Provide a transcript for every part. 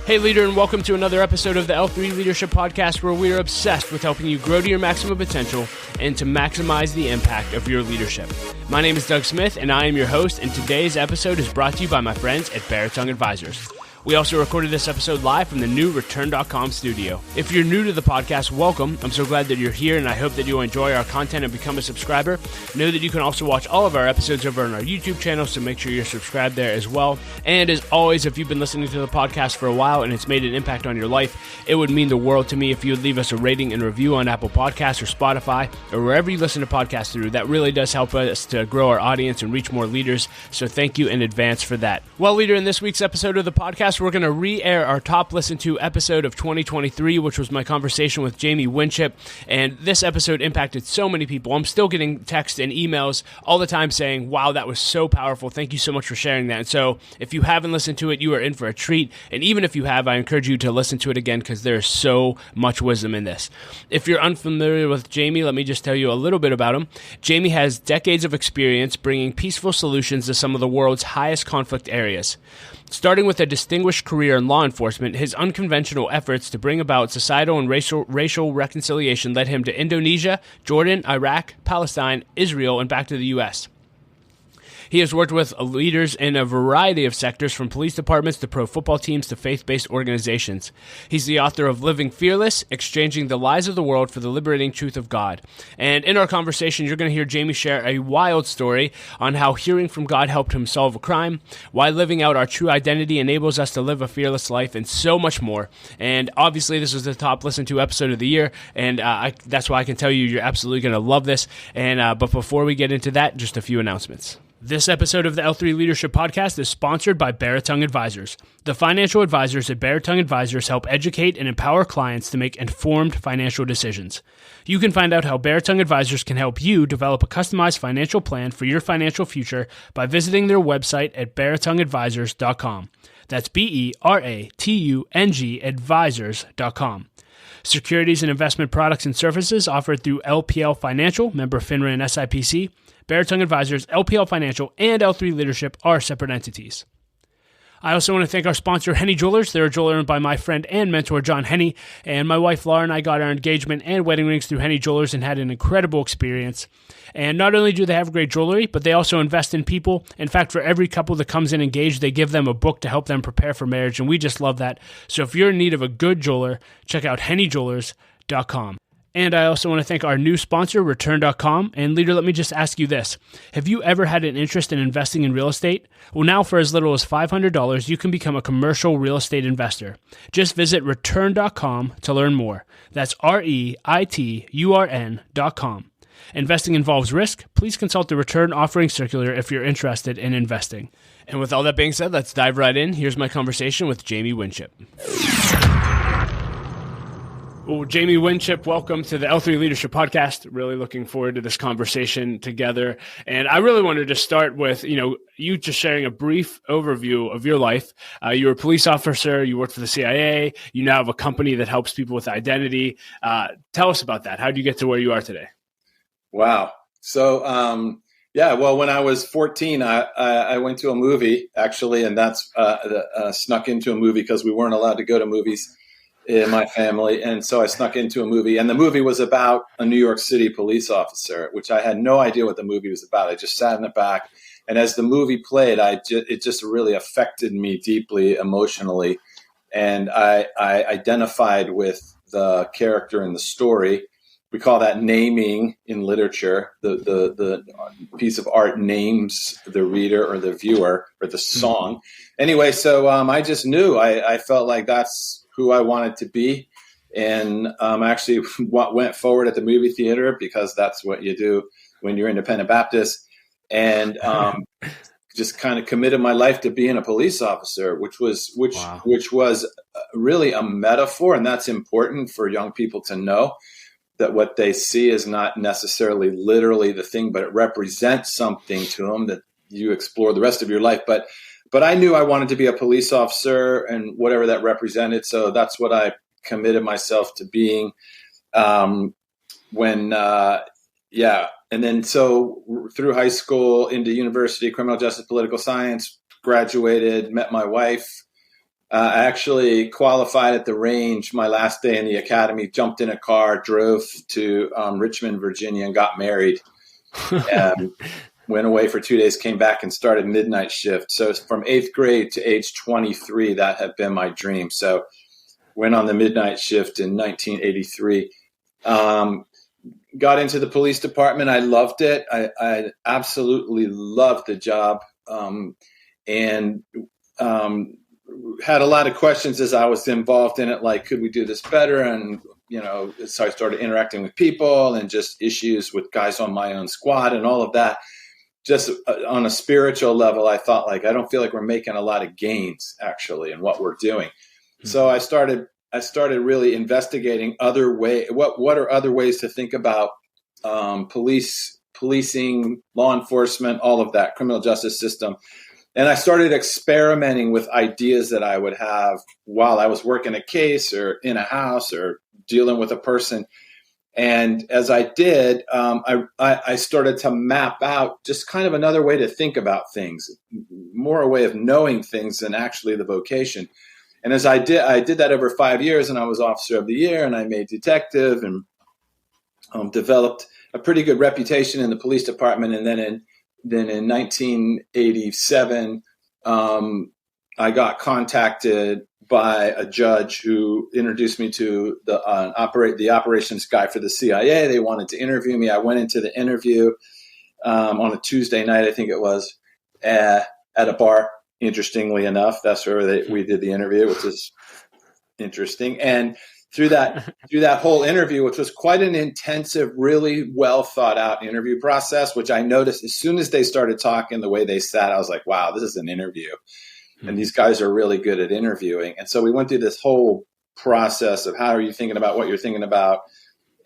Hey leader, and welcome to another episode of the L3 Leadership Podcast, where we are obsessed with helping you grow to your maximum potential and to maximize the impact of your leadership. My name is Doug Smith, and I am your host, and today's episode is brought to you by my friends at Baritone Advisors. We also recorded this episode live from the new Return.com studio. If you're new to the podcast, welcome. I'm so glad that you're here, and I hope that you'll enjoy our content and become a subscriber. Know that you can also watch all of our episodes over on our YouTube channel, so make sure you're subscribed there as well. And as always, if you've been listening to the podcast for a while and it's made an impact on your life, it would mean the world to me if you would leave us a rating and review on Apple Podcasts or Spotify or wherever you listen to podcasts through. That really does help us to grow our audience and reach more leaders, so thank you in advance for that. Well, leader, in this week's episode of the podcast, we're going to re-air our top listened to episode of 2023, which was my conversation with Jamie Winship, and this episode impacted so many people. I'm still getting texts and emails all the time saying, wow, that was so powerful. Thank you so much for sharing that. And so if you haven't listened to it, you are in for a treat. And even if you have, I encourage you to listen to it again because there's so much wisdom in this. If you're unfamiliar with Jamie, let me just tell you a little bit about him. Jamie has decades of experience bringing peaceful solutions to some of the world's highest conflict areas. Starting with a distinguished career in law enforcement, his unconventional efforts to bring about societal and racial reconciliation led him to Indonesia, Jordan, Iraq, Palestine, Israel, and back to the U.S. He has worked with leaders in a variety of sectors, from police departments to pro football teams to faith-based organizations. He's the author of Living Fearless, Exchanging the Lies of the World for the Liberating Truth of God. And in our conversation, you're going to hear Jamie share a wild story on how hearing from God helped him solve a crime, why living out our true identity enables us to live a fearless life, and so much more. And obviously, this was the top listened to episode of the year, and that's why I can tell you you're absolutely going to love this. And but before we get into that, just a few announcements. This episode of the L3 Leadership Podcast is sponsored by Baritone Advisors. The financial advisors at Baritone Advisors help educate and empower clients to make informed financial decisions. You can find out how Baritone Advisors can help you develop a customized financial plan for your financial future by visiting their website at baritoneadvisors.com. That's BERATUNG advisors.com. Securities and investment products and services offered through LPL Financial, member FINRA and SIPC. Baritone Advisors, LPL Financial, and L3 Leadership are separate entities. I also want to thank our sponsor, Henny Jewelers. They're a jeweler owned by my friend and mentor, John Henny. And my wife, Laura, and I got our engagement and wedding rings through Henny Jewelers and had an incredible experience. And not only do they have great jewelry, but they also invest in people. In fact, for every couple that comes in engaged, they give them a book to help them prepare for marriage. And we just love that. So if you're in need of a good jeweler, check out hennyjewelers.com. And I also want to thank our new sponsor, Return.com. And leader, let me just ask you this. Have you ever had an interest in investing in real estate? Well, now for as little as $500, you can become a commercial real estate investor. Just visit Return.com to learn more. That's REITURN.com. Investing involves risk. Please consult the Return Offering Circular if you're interested in investing. And with all that being said, let's dive right in. Here's my conversation with Jamie Winship. Well, Jamie Winship, welcome to the L3 Leadership Podcast. Really looking forward to this conversation together. And I really wanted to start with, you just sharing a brief overview of your life. You were a police officer, you worked for the CIA, you now have a company that helps people with identity. Tell us about that. How did you get to where you are today? Wow. So, when I was 14, I went to a movie, actually, and that's snuck into a movie because we weren't allowed to go to movies in my family. And so I snuck into a movie, and the movie was about a New York City police officer, which I had no idea what the movie was about. I just sat in the back. And as the movie played, it just really affected me deeply emotionally. And I identified with the character in the story. We call that naming in literature. The piece of art names the reader or the viewer or the song. Anyway, so I just knew. I felt like that's who I wanted to be, and actually went forward at the movie theater because that's what you do when you're independent Baptist, and just kind of committed my life to being a police officer, which was really a metaphor, and that's important for young people to know, that what they see is not necessarily literally the thing, but it represents something to them that you explore the rest of your life. But I knew I wanted to be a police officer and whatever that represented. So that's what I committed myself to being. And then so through high school into university, criminal justice, political science, graduated, met my wife, I actually qualified at the range my last day in the academy, jumped in a car, drove to Richmond, Virginia, and got married. And went away for 2 days, came back and started midnight shift. So from 8th grade to age 23, that had been my dream. So went on the midnight shift in 1983. Got into the police department. I loved it. I absolutely loved the job. And had a lot of questions as I was involved in it, like, could we do this better? And, so I started interacting with people and just issues with guys on my own squad and all of that. Just on a spiritual level, I thought, like, I don't feel like we're making a lot of gains actually in what we're doing. Mm-hmm. So I started really investigating other way. What are other ways to think about policing, law enforcement, all of that, criminal justice system. And I started experimenting with ideas that I would have while I was working a case or in a house or dealing with a person. And as I did, I started to map out just kind of another way to think about things, more a way of knowing things than actually the vocation. And as I did that over 5 years, and I was Officer of the Year, and I made detective, and developed a pretty good reputation in the police department. And then in 1987, I got contacted by a judge who introduced me to the operations guy for the CIA. They wanted to interview me. I went into the interview on a Tuesday night, I think it was, at a bar. Interestingly enough, that's where we did the interview, which is interesting. And through that whole interview, which was quite an intensive, really well thought out interview process, which I noticed as soon as they started talking, the way they sat, I was like, wow, this is an interview. And these guys are really good at interviewing. And so we went through this whole process of how are you thinking about what you're thinking about?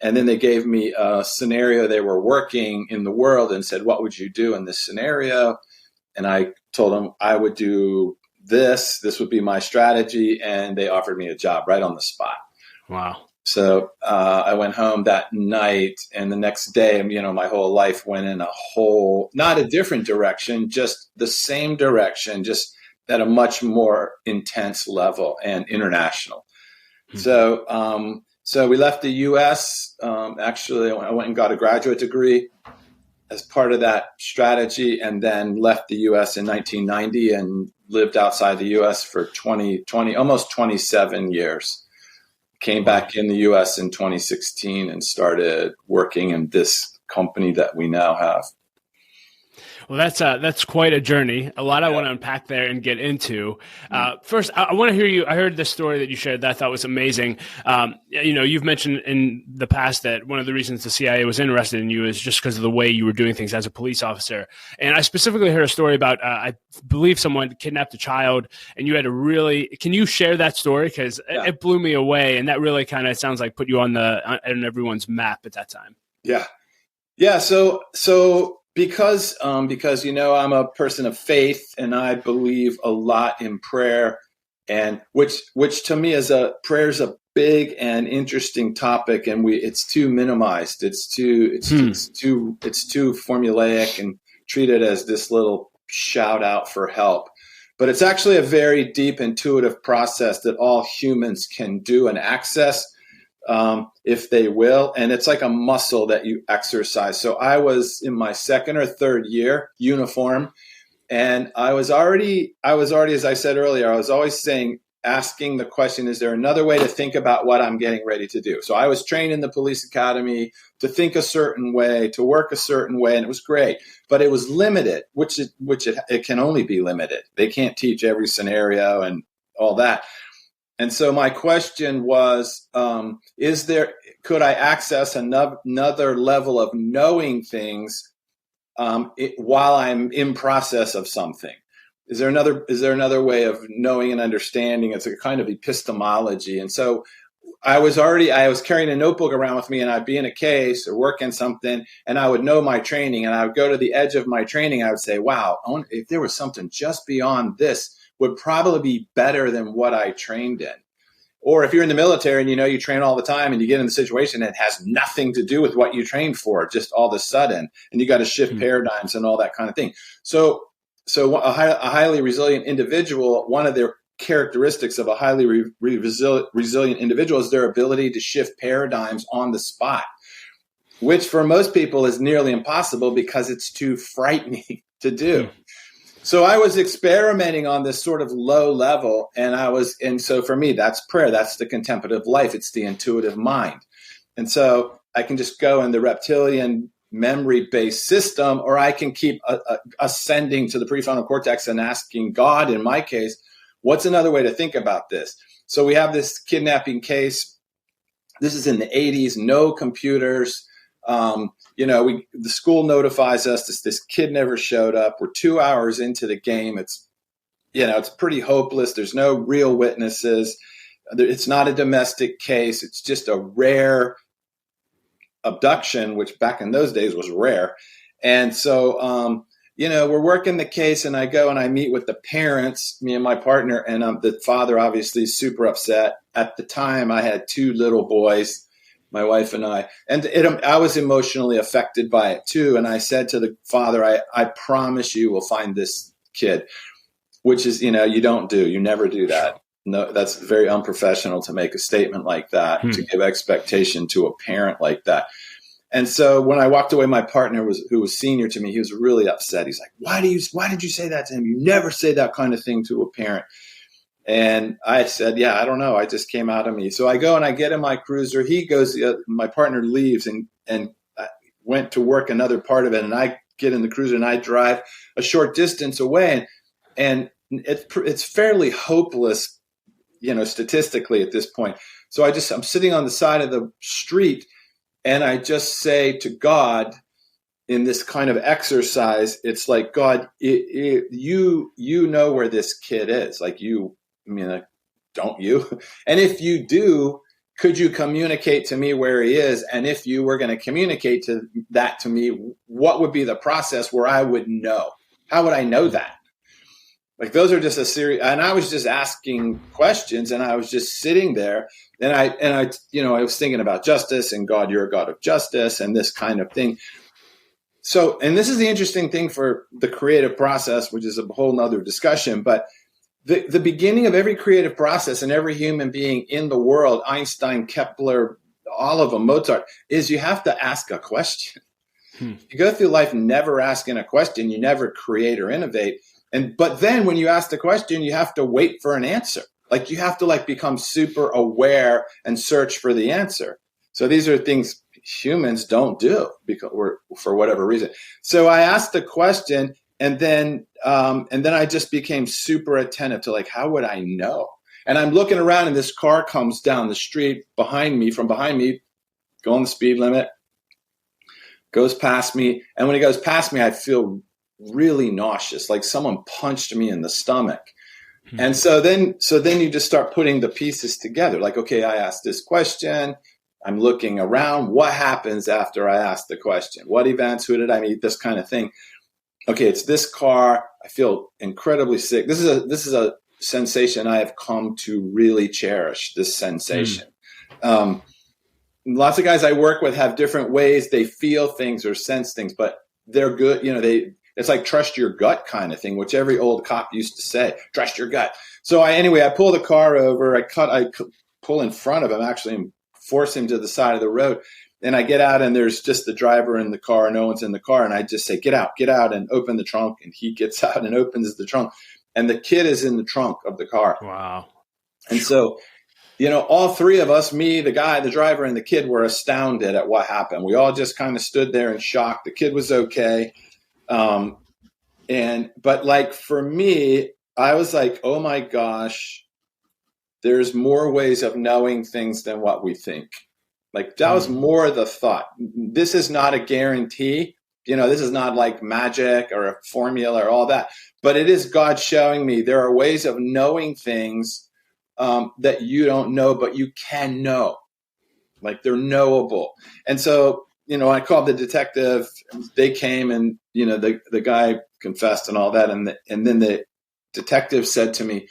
And then they gave me a scenario they were working in the world and said, what would you do in this scenario? And I told them I would do this. This would be my strategy. And they offered me a job right on the spot. Wow. So I went home that night, and the next day, my whole life went in not a different direction, just the same direction, just at a much more intense level and international. Mm-hmm. So we left the U.S. Actually, I went and got a graduate degree as part of that strategy, and then left the U.S. in 1990 and lived outside the U.S. for almost 27 years. Came back in the U.S. in 2016 and started working in this company that we now have. Well, that's quite a journey. A lot I want to unpack there and get into. First, I want to hear you. I heard the story that you shared that I thought was amazing. You've mentioned in the past that one of the reasons the CIA was interested in you is just because of the way you were doing things as a police officer. And I specifically heard a story about, I believe someone kidnapped a child, and you had to really, can you share that story? Because it blew me away. And that really kind of sounds like put you on everyone's map at that time. Yeah. Yeah. So because I'm a person of faith, and I believe a lot in prayer, and which to me prayer is a big and interesting topic, and it's too minimized. It's too formulaic and treated as this little shout out for help. But it's actually a very deep, intuitive process that all humans can do and access. If they will. And it's like a muscle that you exercise. So I was in my second or third year uniform, and I was already, as I said earlier, I was always asking the question, is there another way to think about what I'm getting ready to do? So I was trained in the police academy to think a certain way, to work a certain way, and it was great, but it was limited, which it can only be limited. They can't teach every scenario and all that. And so my question was, could I access another level of knowing things while I'm in process of something? Is there another way of knowing and understanding? It's a kind of epistemology. And so I was carrying a notebook around with me, and I'd be in a case or working something, and I would know my training, and I would go to the edge of my training. I would say, wow, if there was something just beyond this, would probably be better than what I trained in. Or if you're in the military and you train all the time, and you get in the situation that has nothing to do with what you trained for, just all of a sudden, and you got to shift paradigms and all that kind of thing. So a highly resilient individual, one of their characteristics of a highly resilient individual is their ability to shift paradigms on the spot, which for most people is nearly impossible because it's too frightening to do. So I was experimenting on this sort of low level, and so for me, that's prayer. That's the contemplative life. It's the intuitive mind. And so I can just go in the reptilian memory-based system, or I can keep ascending to the prefrontal cortex and asking God, in my case, what's another way to think about this? So we have this kidnapping case. This is in the 80s, no computers. The school notifies us this kid never showed up. We're 2 hours into the game. It's pretty hopeless. There's no real witnesses. It's not a domestic case. It's just a rare abduction, which back in those days was rare. And so, we're working the case, and I go and I meet with the parents, me and my partner, and the father obviously is super upset. At the time, I had 2 little boys, my wife and I, and I was emotionally affected by it too. And I said to the father, I promise you we'll find this kid, which is, you never do that. No, that's very unprofessional to make a statement like that, to give expectation to a parent like that. And so when I walked away, my partner who was senior to me, he was really upset. He's like, why did you say that to him? You never say that kind of thing to a parent. And I said, yeah, I don't know. I just came out of me. So I go and I get in my cruiser. He goes, my partner leaves and went to work another part of it. And I get in the cruiser and I drive a short distance away. And it's fairly hopeless, statistically at this point. So I'm sitting on the side of the street and I just say to God in this kind of exercise, it's like, God, you know where this kid is. Like don't you? And if you do, could you communicate to me where he is? And if you were going to communicate that to me, what would be the process where I would know? How would I know that? Like those are just a series. And I was just asking questions, and I was just sitting there, and I was thinking about justice, and God, you're a God of justice, and this kind of thing. So, and this is the interesting thing for the creative process, which is a whole nother discussion, but the beginning of every creative process and every human being in the world, Einstein, Kepler, all of them, Mozart, is you have to ask a question. You go through life never asking a question, you never create or innovate. But then when you ask the question, you have to wait for an answer. Like you have to become super aware and search for the answer. So these are things humans don't do because for whatever reason. So I asked the question, and then I just became super attentive to how would I know? And I'm looking around, and this car comes down the street from behind me, going the speed limit, goes past me. And when he goes past me, I feel really nauseous, like someone punched me in the stomach. And so then you just start putting the pieces together. Like, okay, I asked this question. I'm looking around. What happens after I ask the question? What events? Who did I meet? This kind of thing. Okay, it's this car. I feel incredibly sick. This is a sensation I have come to really cherish, this sensation. Lots of guys I work with have different ways they feel things or sense things, but they're good. It's like trust your gut kind of thing, which every old cop used to say, trust your gut. So I pull the car over, I pull in front of him actually and force him to the side of the road. And I get out, and there's just the driver in the car. No one's in the car. And I just say, get out and open the trunk. And he gets out and opens the trunk. And the kid is in the trunk of the car. Wow. And so, all 3 of us, me, the guy, the driver, and the kid, were astounded at what happened. We all just kind of stood there in shock. The kid was okay. But for me, I was like, oh my gosh, there's more ways of knowing things than what we think. That was more the thought. This is not a guarantee. This is not like magic or a formula or all that, but it is God showing me there are ways of knowing things that you don't know, but you can know. They're knowable. And so, I called the detective. They came, and the guy confessed and all that. And then the detective said to me,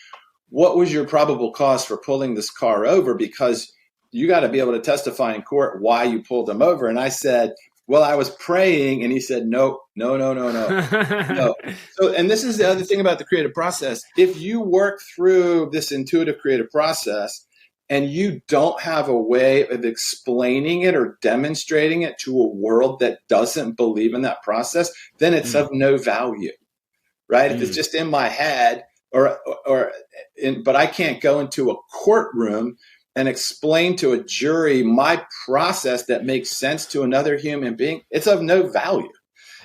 "What was your probable cause for pulling this car over? Because you got to be able to testify in court why you pulled him over." And I said, Well, I was praying, and he said, no, no, no, no, no, no. So, and this is the other thing about the creative process. If you work through this intuitive creative process and you don't have a way of explaining it or demonstrating it to a world that doesn't believe in that process, then it's of no value, right? If it's just in my head, but I can't go into a courtroom and explain to a jury my process that makes sense to another human being, it's of no value.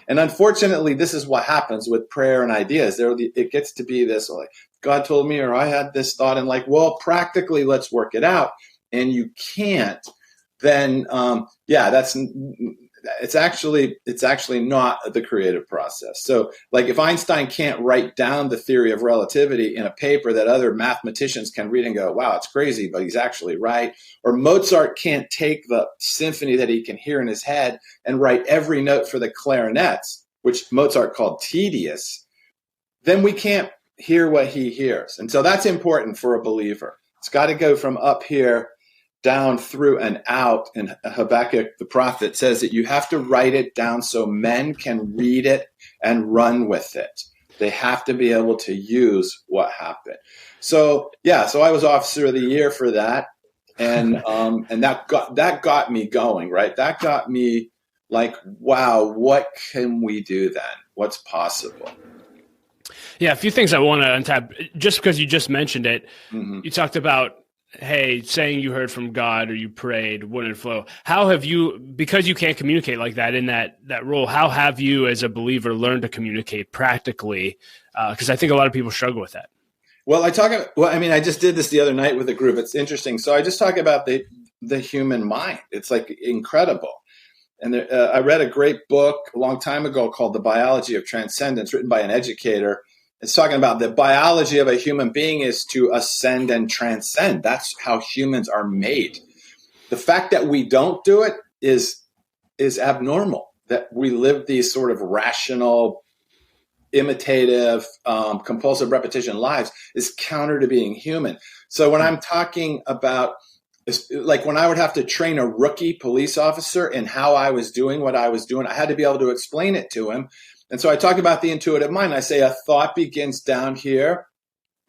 And unfortunately, this is what happens with prayer and ideas. It gets to be this, like, God told me, or I had this thought, and like, well, practically, let's work it out. And you can't, then, it's actually not the creative process. So like if Einstein can't write down the theory of relativity in a paper that other mathematicians can read and go, wow, it's crazy, but he's actually right. Or Mozart can't take the symphony that he can hear in his head and write every note for the clarinets, which Mozart called tedious, then we can't hear what he hears. And so that's important for a believer. It's got to go from up here down through and out. And Habakkuk, the prophet, says that you have to write it down so men can read it and run with it. They have to be able to use what happened. So I was Officer of the Year for that, and that got me going, right? That got me like, wow, what can we do then? What's possible? Yeah, a few things I want to untap. Just because you just mentioned it, you talked about, hey, saying you heard from God or you prayed wouldn't flow. How have you, because you can't communicate like that in that role, how have you as a believer learned to communicate practically? Because I think a lot of people struggle with that. Well, I just did this the other night with a group. It's interesting. So I just talk about the human mind. It's like incredible. And I read a great book a long time ago called The Biology of Transcendence, written by an educator. It's talking about the biology of a human being is to ascend and transcend. That's how humans are made. The fact that we don't do it is abnormal, that we live these sort of rational, imitative, compulsive repetition lives is counter to being human. So when I'm talking about, like when I would have to train a rookie police officer in how I was doing what I was doing, I had to be able to explain it to him. And so I talk about the intuitive mind. I say a thought begins down here.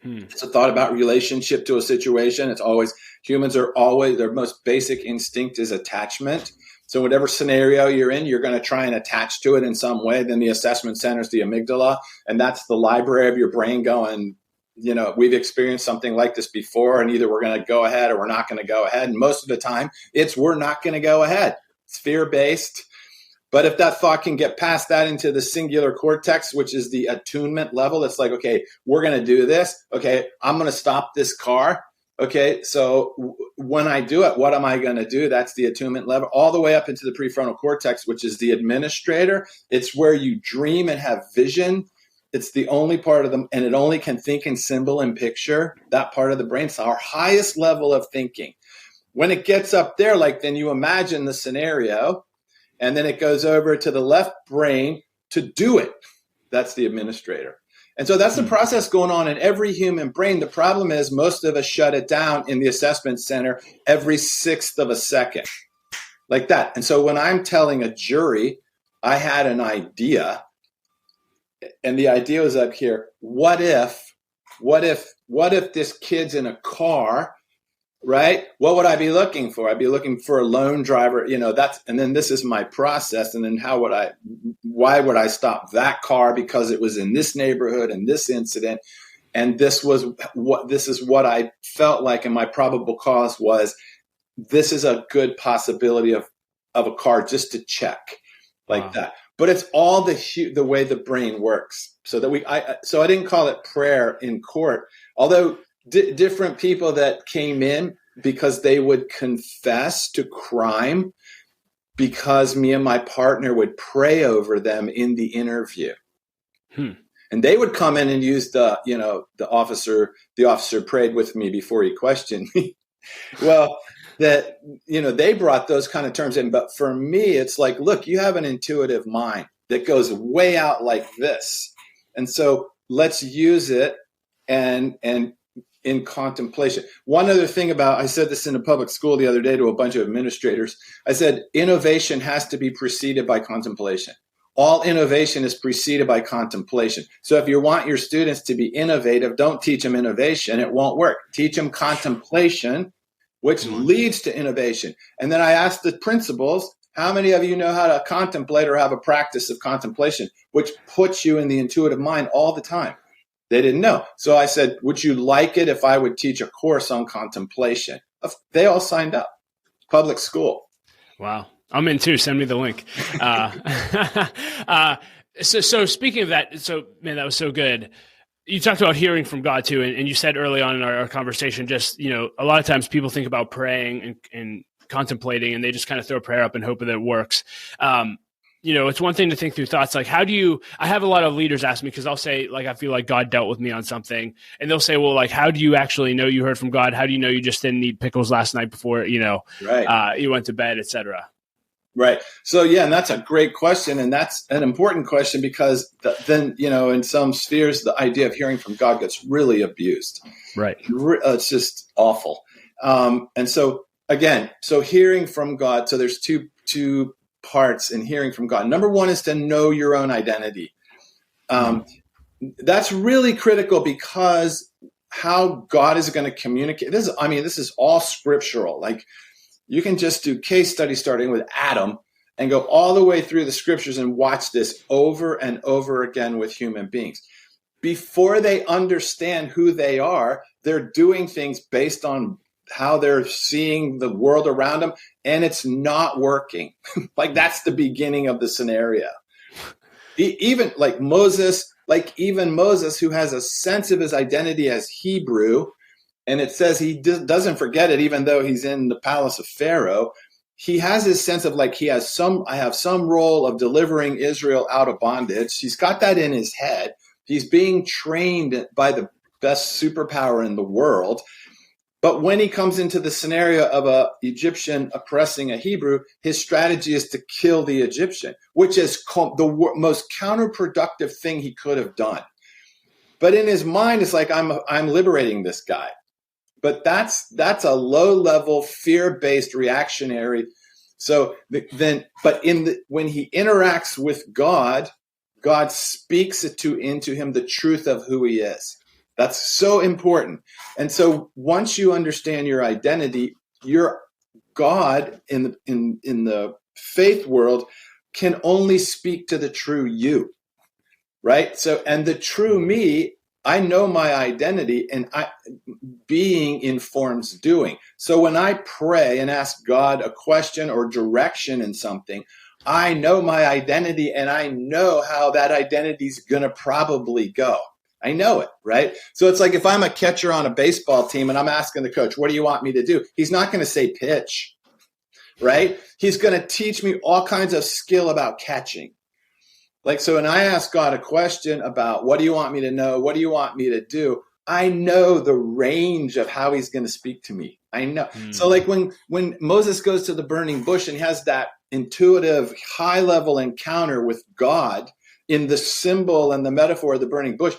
It's a thought about relationship to a situation. It's always, humans are always, their most basic instinct is attachment. So whatever scenario you're in, you're going to try and attach to it in some way. Then the assessment center is the amygdala. And that's the library of your brain going, we've experienced something like this before, and either we're going to go ahead or we're not going to go ahead. And most of the time, we're not going to go ahead. It's fear-based. But if that thought can get past that into the singular cortex, which is the attunement level, it's like, okay, we're going to do this. Okay, I'm going to stop this car. Okay, so when I do it, what am I going to do? That's the attunement level, all the way up into the prefrontal cortex, which is the administrator. It's where you dream and have vision. It's the only part of them, and it only can think in symbol and picture. That part of the brain is our highest level of thinking. When it gets up there, like then you imagine the scenario, and then it goes over to the left brain to do it. That's the administrator. And so that's the process going on in every human brain. The problem is most of us shut it down in the assessment center every 1/6 of a second, like that. And so when I'm telling a jury, I had an idea, and the idea was up here. What if this kid's in a car, right? What would I be looking for? I'd be looking for a lone driver, and then this is my process. And then why would I stop that car? Because it was in this neighborhood and this incident. And this is what I felt like. And my probable cause was, this is a good possibility of a car, just to check like that. But it's all the way the brain works. So I didn't call it prayer in court, although different people that came in because they would confess to crime because me and my partner would pray over them in the interview. And they would come in and use the officer prayed with me before he questioned me. Well, they brought those kind of terms in. But for me, it's like, look, you have an intuitive mind that goes way out like this. And so let's use it and in contemplation. One other thing I said this in a public school the other day to a bunch of administrators. I said, innovation has to be preceded by contemplation. All innovation is preceded by contemplation. So if you want your students to be innovative, don't teach them innovation. It won't work. Teach them contemplation, which leads to innovation. And then I asked the principals, how many of you know how to contemplate or have a practice of contemplation, which puts you in the intuitive mind all the time? They didn't know. So I said, would you like it if I would teach a course on contemplation? They all signed up. Public school. Wow. I'm in too. Send me the link. So speaking of that, man, that was so good. You talked about hearing from God too. And you said early on in our conversation, just, a lot of times people think about praying and contemplating, and they just kind of throw a prayer up and hope that it works. It's one thing to think through thoughts like, I have a lot of leaders ask me, because I'll say, like, I feel like God dealt with me on something. And they'll say, well, like, how do you actually know you heard from God? How do you know you just didn't eat pickles last night before, you went to bed, et cetera? Right. So, yeah, and that's a great question. And that's an important question, because then, in some spheres, the idea of hearing from God gets really abused. Right. It's just awful. And so, again, hearing from God. So there's two parts in hearing from God. Number one is to know your own identity. That's really critical, because how God is going to communicate. This is all scriptural. Like, you can just do case study starting with Adam and go all the way through the scriptures and watch this over and over again with human beings. Before they understand who they are, they're doing things based on how they're seeing the world around them, and it's not working. Like, that's the beginning of the scenario. Even Moses, who has a sense of his identity as Hebrew, and it says he doesn't forget it, even though he's in the palace of Pharaoh. He has his sense of I have some role of delivering Israel out of bondage. He's got that in his head. He's being trained by the best superpower in the world. But when he comes into the scenario of an Egyptian oppressing a Hebrew, his strategy is to kill the Egyptian, which is the most counterproductive thing he could have done. But in his mind, it's like, I'm liberating this guy. But that's a low-level, fear-based reactionary. So when he interacts with God, God speaks into him the truth of who he is. That's so important. And so once you understand your identity, your God in the faith world can only speak to the true you, right? So, and the true me, I know my identity, and being informs doing. So when I pray and ask God a question or direction in something, I know my identity, and I know how that identity is going to probably go. I know it, right? So it's like if I'm a catcher on a baseball team and I'm asking the coach, what do you want me to do? He's not going to say pitch, right? He's going to teach me all kinds of skill about catching. So when I ask God a question about what do you want me to know? What do you want me to do? I know the range of how he's going to speak to me. I know. So when Moses goes to the burning bush and he has that intuitive high level encounter with God in the symbol and the metaphor of the burning bush,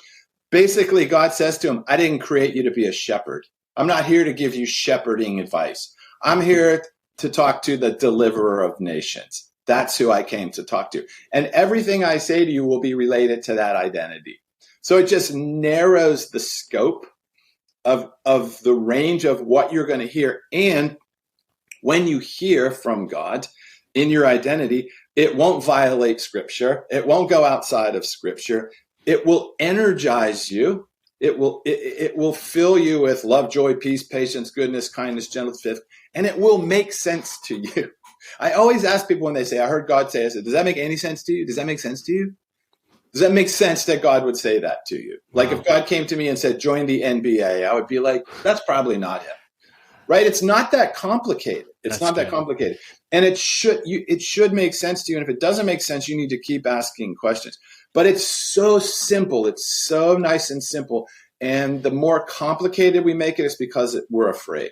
basically God says to him, I didn't create you to be a shepherd. I'm not here to give you shepherding advice. I'm here to talk to the deliverer of nations. That's who I came to talk to. And everything I say to you will be related to that identity. So it just narrows the scope of the range of what you're going to hear. And when you hear from God in your identity, it won't violate Scripture. It won't go outside of Scripture. It will energize you. It will fill you with love, joy, peace, patience, goodness, kindness, gentleness, faith, and it will make sense to you. I always ask people when they say, I heard God say, I said, does that make any sense to you? Does that make sense to you? Does that make sense that God would say that to you? Like if God came to me and said, join the NBA, I would be like, that's probably not him, right? It's not that complicated. It's not that complicated. And it should make sense to you. And if it doesn't make sense, you need to keep asking questions. But it's so simple. It's so nice and simple. And the more complicated we make it, it's because we're afraid.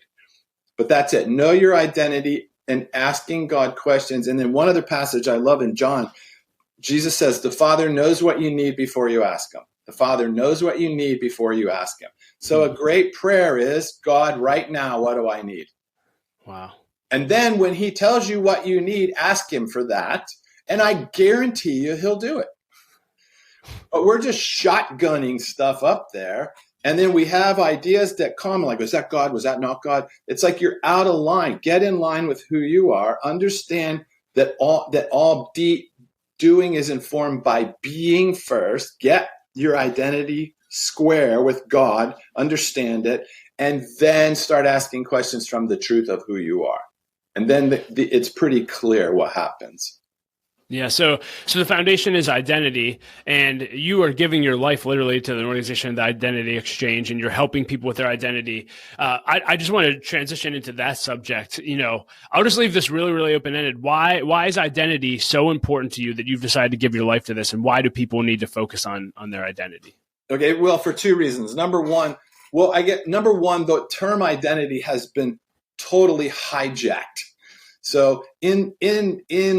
But that's it. Know your identity and asking God questions. And then one other passage I love in John, Jesus says, the Father knows what you need before you ask him. The Father knows what you need before you ask him. So a great prayer is, God, right now, what do I need? Wow. And then when he tells you what you need, ask him for that. And I guarantee you he'll do it. But we're just shotgunning stuff up there. And then we have ideas that come like, was that God? Was that not God? It's like you're out of line. Get in line with who you are. Understand that all doing is informed by being first. Get your identity square with God. Understand it. And then start asking questions from the truth of who you are. And then it's pretty clear what happens. Yeah, so the foundation is identity, and you are giving your life literally to the organization, the Identity Exchange, and you're helping people with their identity. I just want to transition into that subject. I'll just leave this really, really open-ended. Why is identity so important to you that you've decided to give your life to this, and why do people need to focus on their identity? Okay, well, for two reasons. Number one, the term identity has been totally hijacked. So in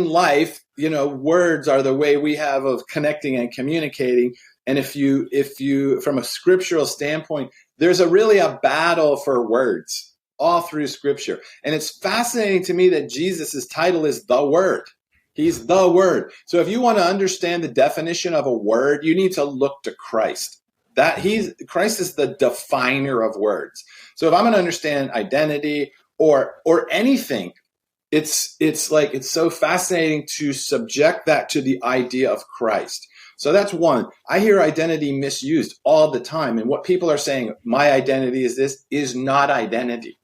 life, words are the way we have of connecting and communicating. And if you, from a scriptural standpoint, there's really a battle for words all through scripture. And it's fascinating to me that Jesus's title is the Word. He's the Word. So if you want to understand the definition of a word, you need to look to Christ. Christ is the definer of words. So if I'm going to understand identity or anything, it's so fascinating to subject that to the idea of Christ. So that's one. I hear identity misused all the time. And what people are saying, my identity is this, is not identity.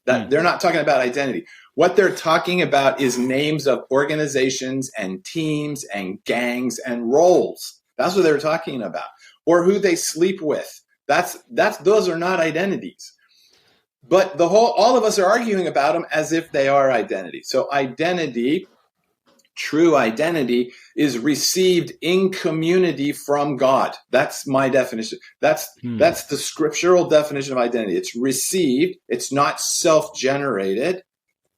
They're not talking about identity. What they're talking about is names of organizations and teams and gangs and roles. That's what they're talking about. Or who they sleep with. Those are not identities. But all of us are arguing about them as if they are identity. So identity, true identity, is received in community from God. That's my definition. That's the scriptural definition of identity. It's received. It's not self-generated.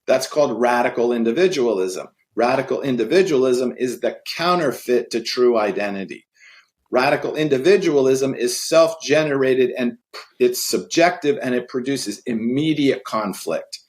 That's called radical individualism. Radical individualism is the counterfeit to true identity. Radical individualism is self-generated and it's subjective and it produces immediate conflict.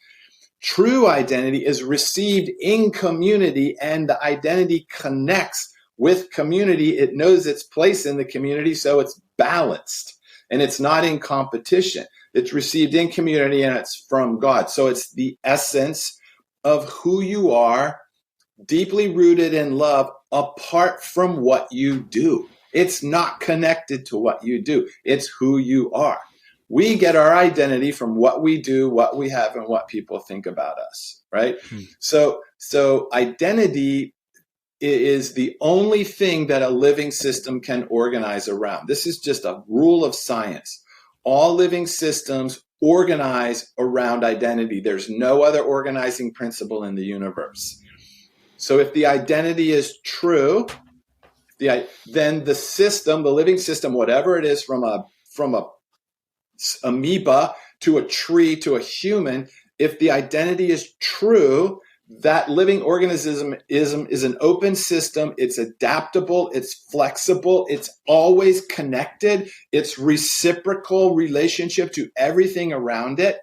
True identity is received in community and the identity connects with community. It knows its place in the community, so it's balanced and it's not in competition. It's received in community and it's from God. So it's the essence of who you are, deeply rooted in love, apart from what you do. It's not connected to what you do. It's who you are. We get our identity from what we do, what we have, and what people think about us, right? So identity is the only thing that a living system can organize around. This is just a rule of science. All living systems organize around identity. There's no other organizing principle in the universe. So if the identity is true, then the system, the living system, whatever it is, from a amoeba to a tree to a human, if the identity is true, that living organism is an open system. It's adaptable. It's flexible. It's always connected. It's reciprocal relationship to everything around it.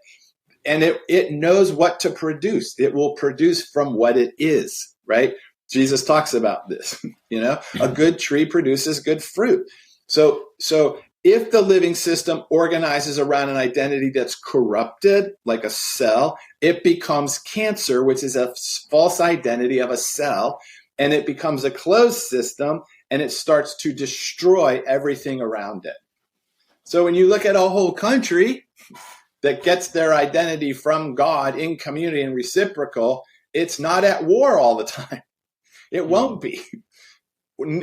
And it knows what to produce. It will produce from what it is, right? Jesus talks about this, a good tree produces good fruit. So if the living system organizes around an identity that's corrupted, like a cell, it becomes cancer, which is a false identity of a cell, and it becomes a closed system, and it starts to destroy everything around it. So when you look at a whole country that gets their identity from God in community and reciprocal, it's not at war all the time. It won't be.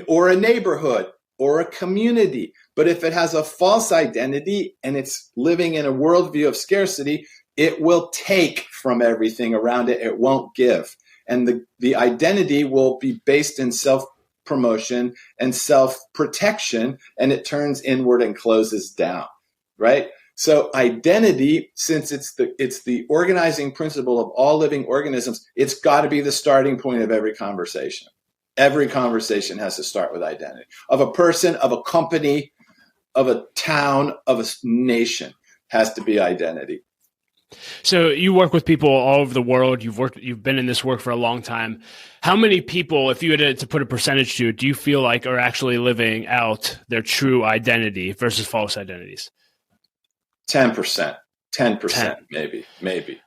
Or a neighborhood or a community. But if it has a false identity and it's living in a worldview of scarcity, it will take from everything around it. It won't give. And the identity will be based in self-promotion and self-protection, and it turns inward and closes down, right? So identity, since it's the organizing principle of all living organisms, it's got to be the starting point of every conversation. Every conversation has to start with identity of a person, of a company, a town, of a nation has to be identity. So you work with people all over the world. You've been in this work for a long time. How many people, if you had to put a percentage to it, do you feel like are actually living out their true identity versus false identities? 10%, 10%, maybe.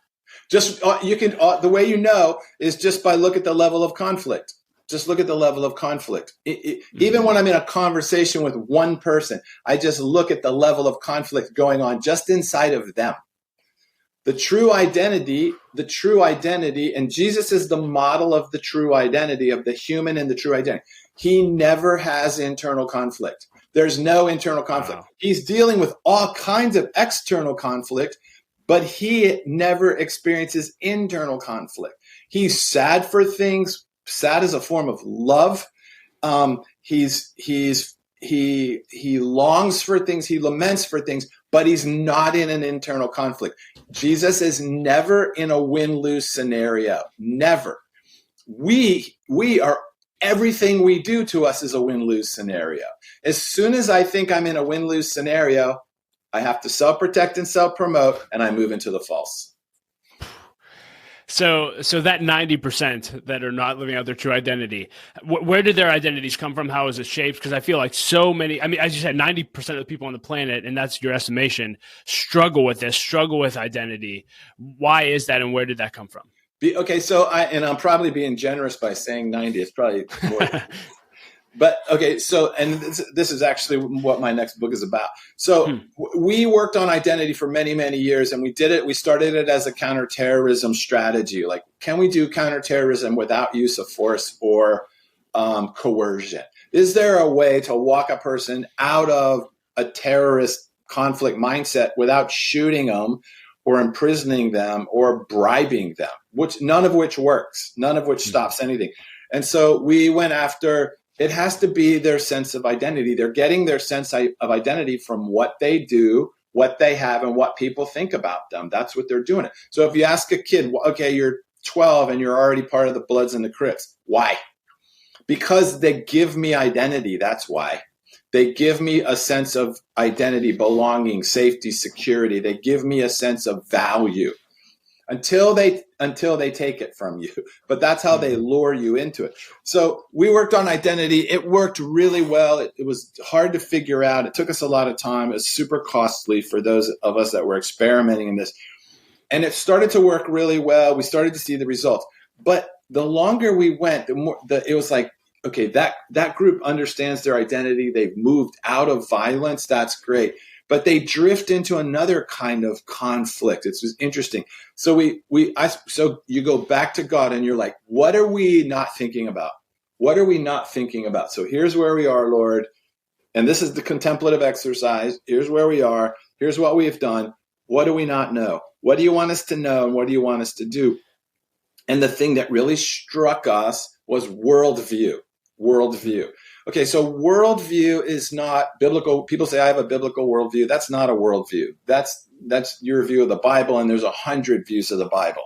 Just you can. The way you know is just by look at the level of conflict. Just look at the level of conflict. Even when I'm in a conversation with one person, I just look at the level of conflict going on just inside of them. The true identity, and Jesus is the model of the true identity, of the human and the true identity. He never has internal conflict. There's no internal conflict. Wow. He's dealing with all kinds of external conflict, but he never experiences internal conflict. He's sad for things. Sad is a form of love. He longs for things. He laments for things, but he's not in an internal conflict. Jesus is never in a win-lose scenario. Never. We are, everything we do to us is a win-lose scenario. As soon as I think I'm in a win-lose scenario, I have to self-protect and self-promote, and I move into the false. So that 90% that are not living out their true identity, where did their identities come from? How is it shaped? Because I feel like so many, I mean, as you said, 90% of the people on the planet, and that's your estimation, struggle with identity. Why is that, and where did that come from? Okay, so I'm probably being generous by saying 90. It's probably more. But okay, so, and this is actually what my next book is about. So we worked on identity for many, many years, and we did it. We started it as a counterterrorism strategy. Like, can we do counterterrorism without use of force or coercion? Is there a way to walk a person out of a terrorist conflict mindset without shooting them or imprisoning them or bribing them, none of which works, none of which stops anything? And so we went after. It has to be their sense of identity. They're getting their sense of identity from what they do, what they have, and what people think about them. That's what they're doing. So if you ask a kid, okay, you're 12 and you're already part of the Bloods and the Crips. Why? Because they give me identity. That's why. They give me a sense of identity, belonging, safety, security. They give me a sense of value. Until they take it from you. But that's how they lure you into it. So we worked on identity. It worked really well. It was hard to figure out. It took us a lot of time. It was super costly for those of us that were experimenting in this. And it started to work really well. We started to see the results. But the longer we went, the more it was like, okay, that group understands their identity. They've moved out of violence. That's great. But they drift into another kind of conflict. It's interesting. So so you go back to God and you're like, what are we not thinking about? What are we not thinking about? So here's where we are, Lord. And this is the contemplative exercise. Here's where we are. Here's what we have done. What do we not know? What do you want us to know? And what do you want us to do? And the thing that really struck us was worldview. Okay, so worldview is not biblical. People say, I have a biblical worldview. That's not a worldview. That's your view of the Bible, and there's 100 views of the Bible.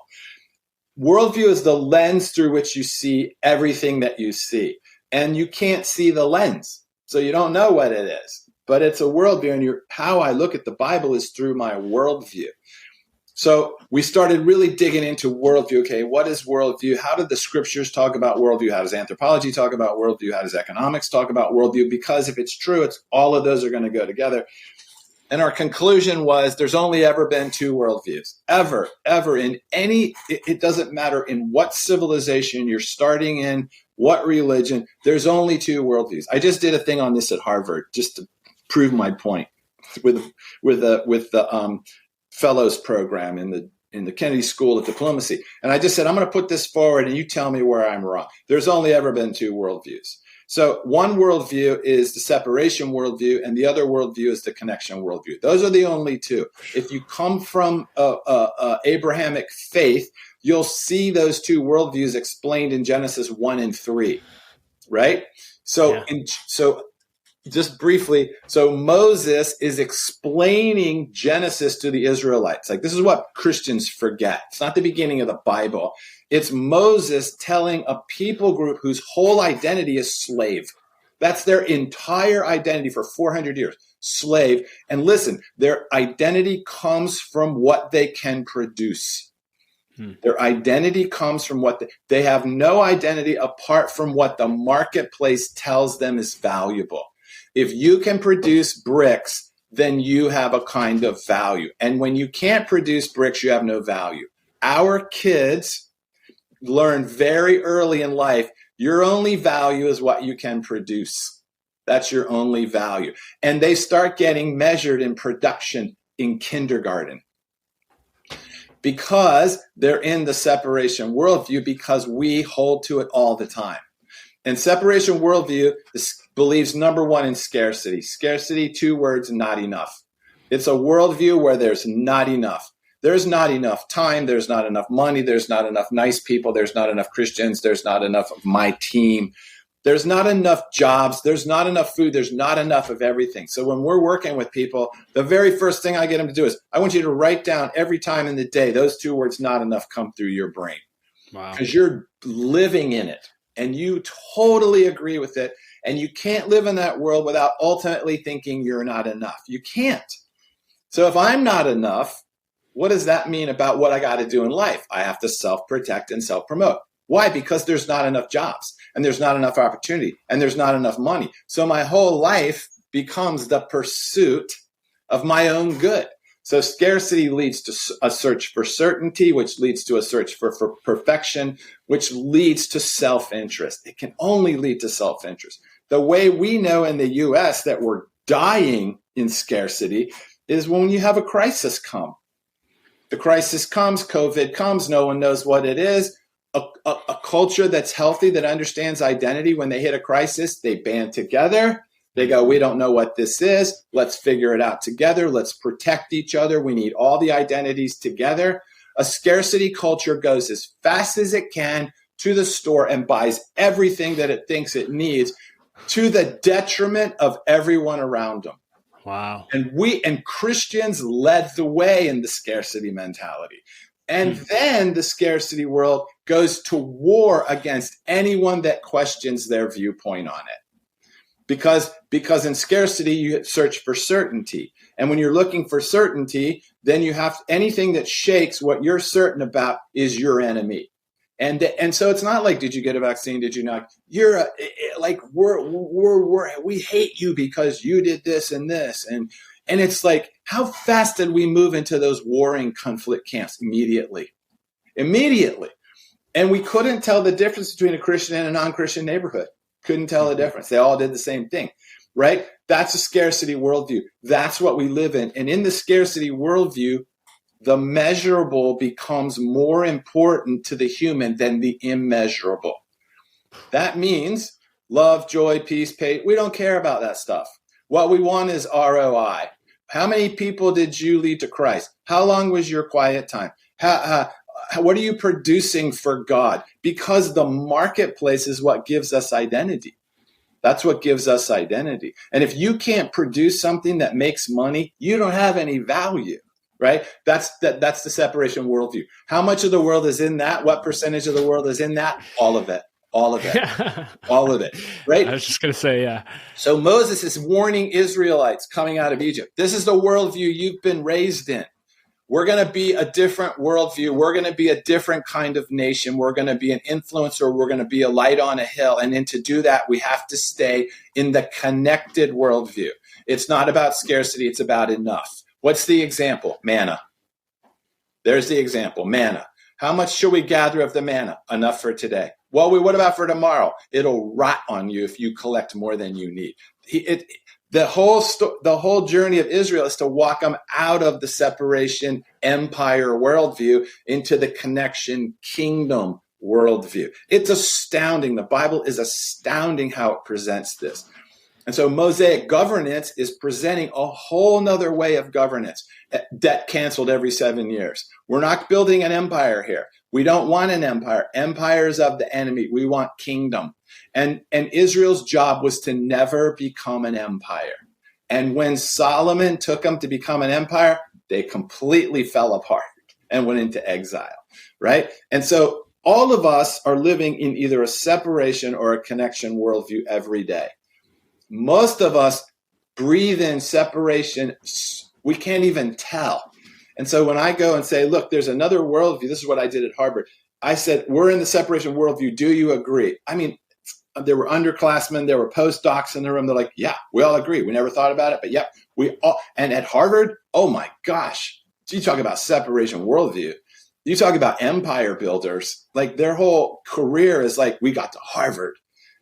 Worldview is the lens through which you see everything that you see. And you can't see the lens, so you don't know what it is. But it's a worldview, and how I look at the Bible is through my worldview. So we started really digging into worldview. Okay, what is worldview? How did the scriptures talk about worldview? How does anthropology talk about worldview? How does economics talk about worldview? Because if it's true, all of those are going to go together. And our conclusion was there's only ever been two worldviews. Ever in any, it doesn't matter in what civilization you're starting in, what religion, there's only two worldviews. I just did a thing on this at Harvard just to prove my point with the fellows program in the Kennedy School of Diplomacy. And I just said, I'm going to put this forward and you tell me where I'm wrong. There's only ever been two worldviews. So one worldview is the separation worldview, and the other worldview is the connection worldview. Those are the only two. If you come from Abrahamic faith, you'll see those two worldviews explained in Genesis 1 and 3, right? So, just briefly, so Moses is explaining Genesis to the Israelites. Like, this is what Christians forget. It's not the beginning of the Bible. It's Moses telling a people group whose whole identity is slave. That's their entire identity for 400 years. Slave. And listen, their identity comes from what they can produce. Their identity comes from what they have no identity apart from what the marketplace tells them is valuable. If you can produce bricks, then you have a kind of value. And when you can't produce bricks, you have no value. Our kids learn very early in life, your only value is what you can produce. That's your only value. And they start getting measured in production in kindergarten because they're in the separation worldview, because we hold to it all the time. And separation worldview believes, number one, in scarcity. Scarcity, 2 words, not enough. It's a worldview where there's not enough. There's not enough time. There's not enough money. There's not enough nice people. There's not enough Christians. There's not enough of my team. There's not enough jobs. There's not enough food. There's not enough of everything. So when we're working with people, the very first thing I get them to do is I want you to write down every time in the day, those 2 words, not enough, come through your brain. Wow. Because you're living in it and you totally agree with it. And you can't live in that world without ultimately thinking you're not enough. You can't. So if I'm not enough, what does that mean about what I got to do in life? I have to self-protect and self-promote. Why? Because there's not enough jobs and there's not enough opportunity and there's not enough money. So my whole life becomes the pursuit of my own good. So scarcity leads to a search for certainty, which leads to a search for perfection, which leads to self-interest. It can only lead to self-interest. The way we know in the U.S. that we're dying in scarcity is when you have a crisis come. The crisis comes, COVID comes, no one knows what it is. A culture that's healthy, that understands identity, when they hit a crisis, they band together. They go, we don't know what this is. Let's figure it out together. Let's protect each other. We need all the identities together. A scarcity culture goes as fast as it can to the store and buys everything that it thinks it needs, to the detriment of everyone around them. Wow. And Christians led the way in the scarcity mentality. And then the scarcity world goes to war against anyone that questions their viewpoint on it. Because in scarcity, you search for certainty. And when you're looking for certainty, then you have anything that shakes what you're certain about is your enemy. And so it's not like, did you get a vaccine? Did you not? You're like, we hate you because you did this and this. And it's like, how fast did we move into those warring conflict camps? Immediately. And we couldn't tell the difference between a Christian and a non-Christian neighborhood. Couldn't tell the difference. They all did the same thing, right? That's a scarcity worldview. That's what we live in. And in the scarcity worldview, the measurable becomes more important to the human than the immeasurable. That means love, joy, peace, patience. We don't care about that stuff. What we want is ROI. How many people did you lead to Christ? How long was your quiet time? What are you producing for God? Because the marketplace is what gives us identity. That's what gives us identity. And if you can't produce something that makes money, you don't have any value, right? That's the separation worldview. How much of the world is in that? What percentage of the world is in that? All of it. All of it. All of it. Right? I was just going to say, yeah. So Moses is warning Israelites coming out of Egypt. This is the worldview you've been raised in. We're going to be a different worldview. We're going to be a different kind of nation. We're going to be an influencer. We're going to be a light on a hill. And then to do that, we have to stay in the connected worldview. It's not about scarcity. It's about enough. What's the example? Manna. There's the example. Manna. How much should we gather of the manna? Enough for today. Well, what about for tomorrow? It'll rot on you if you collect more than you need. The whole journey of Israel is to walk them out of the separation empire worldview into the connection kingdom worldview. It's astounding. The Bible is astounding how it presents this. And so Mosaic governance is presenting a whole nother way of governance. Debt canceled every 7 years. We're not building an empire here. We don't want an empire. Empires of the enemy. We want kingdom. And Israel's job was to never become an empire. And when Solomon took them to become an empire, they completely fell apart and went into exile, right? And so all of us are living in either a separation or a connection worldview every day. most of us breathe in separation. We can't even tell. And so when I go and say, look, there's another worldview, this is what I did at Harvard. I said, we're in the separation worldview. Do you agree? I mean, there were underclassmen, there were postdocs in the room. They're like, yeah, we all agree. We never thought about it, but yeah, we all. And at Harvard, oh my gosh, you talk about separation worldview. You talk about empire builders, like their whole career is like, we got to Harvard.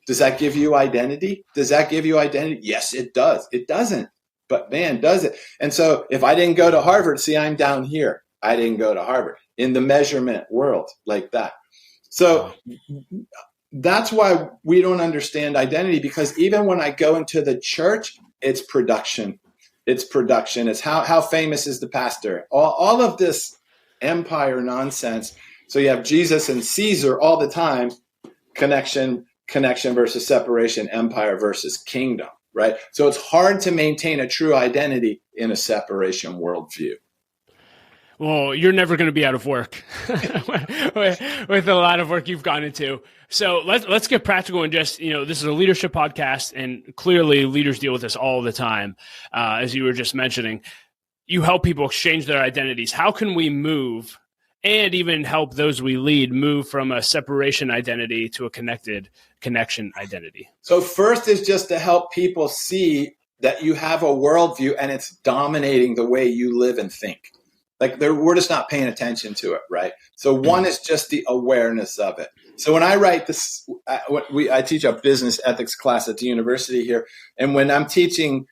Does that give you identity? Does that give you identity? Yes, it does. It doesn't. But man, does it? And so if I didn't go to Harvard, see, I'm down here. I didn't go to Harvard in the measurement world like that. So that's why we don't understand identity, because even when I go into the church, it's production. It's production. It's how famous is the pastor? All of this empire nonsense. So you have Jesus and Caesar all the time. Connection versus separation, empire versus kingdom. Right? So it's hard to maintain a true identity in a separation worldview. Well, you're never going to be out of work with a lot of work you've gone into. So let's get practical and just, this is a leadership podcast, and clearly leaders deal with this all the time. As you were just mentioning, you help people exchange their identities. How can we move and even help those we lead move from a separation identity to a connection identity? So first is just to help people see that you have a worldview and it's dominating the way you live and think. Like we're just not paying attention to it, right? So one is just the awareness of it. So when I write this, I teach a business ethics class at the university here. And when I'm teaching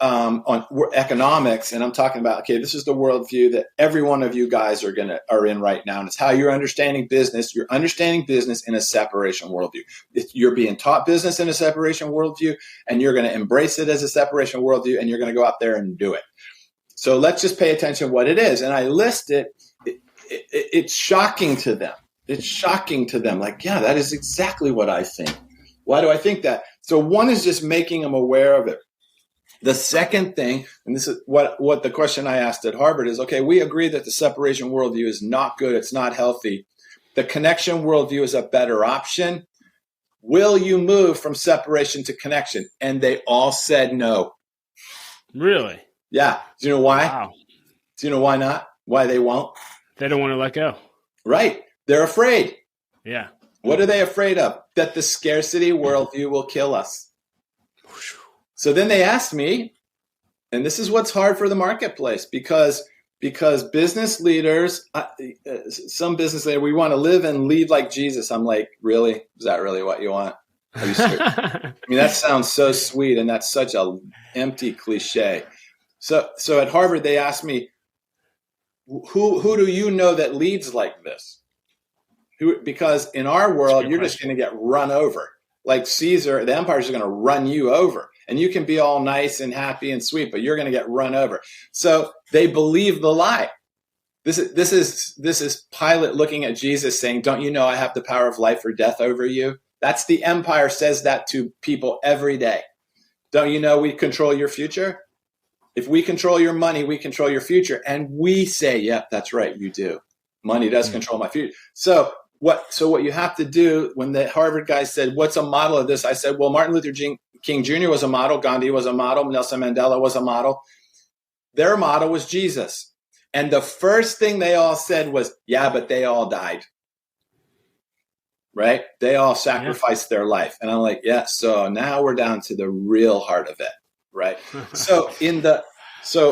on economics, and I'm talking about, okay, this is the worldview that every one of you guys are in right now. And it's how you're understanding business. You're understanding business in a separation worldview. You're being taught business in a separation worldview, and you're going to embrace it as a separation worldview, and you're going to go out there and do it. So let's just pay attention to what it is. And I list it. It's shocking to them. It's shocking to them. Like, yeah, that is exactly what I think. Why do I think that? So one is just making them aware of it. The second thing, and this is what the question I asked at Harvard is, okay, we agree that the separation worldview is not good. It's not healthy. The connection worldview is a better option. Will you move from separation to connection? And they all said no. Really? Yeah. Do you know why? Wow. Do you know why not? Why they won't? They don't want to let go. Right. They're afraid. Yeah. What are they afraid of? That the scarcity worldview will kill us. So then they asked me, and this is what's hard for the marketplace, because business leaders, some business leaders, we want to live and lead like Jesus. I'm like, really? Is that really what you want? Are you serious? I mean, that sounds so sweet, and that's such a empty cliche. So at Harvard, they asked me, who do you know that leads like this? Because in our world, you're just going to get run over. Like Caesar, the empire is going to run you over. And you can be all nice and happy and sweet, but you're going to get run over. So they believe the lie. This is Pilate looking at Jesus saying, don't you know I have the power of life or death over you? That's the empire says that to people every day. Don't you know we control your future? If we control your money, we control your future. And we say, yep, that's right, you do. Money does control my future. So what you have to do, when the Harvard guy said, what's a model of this? I said, well, Martin Luther King Jr. was a model. Gandhi was a model. Nelson Mandela was a model. Their model was Jesus. And the first thing they all said was, yeah, but they all died. Right? They all sacrificed their life. And I'm like, yeah, so now we're down to the real heart of it. Right? So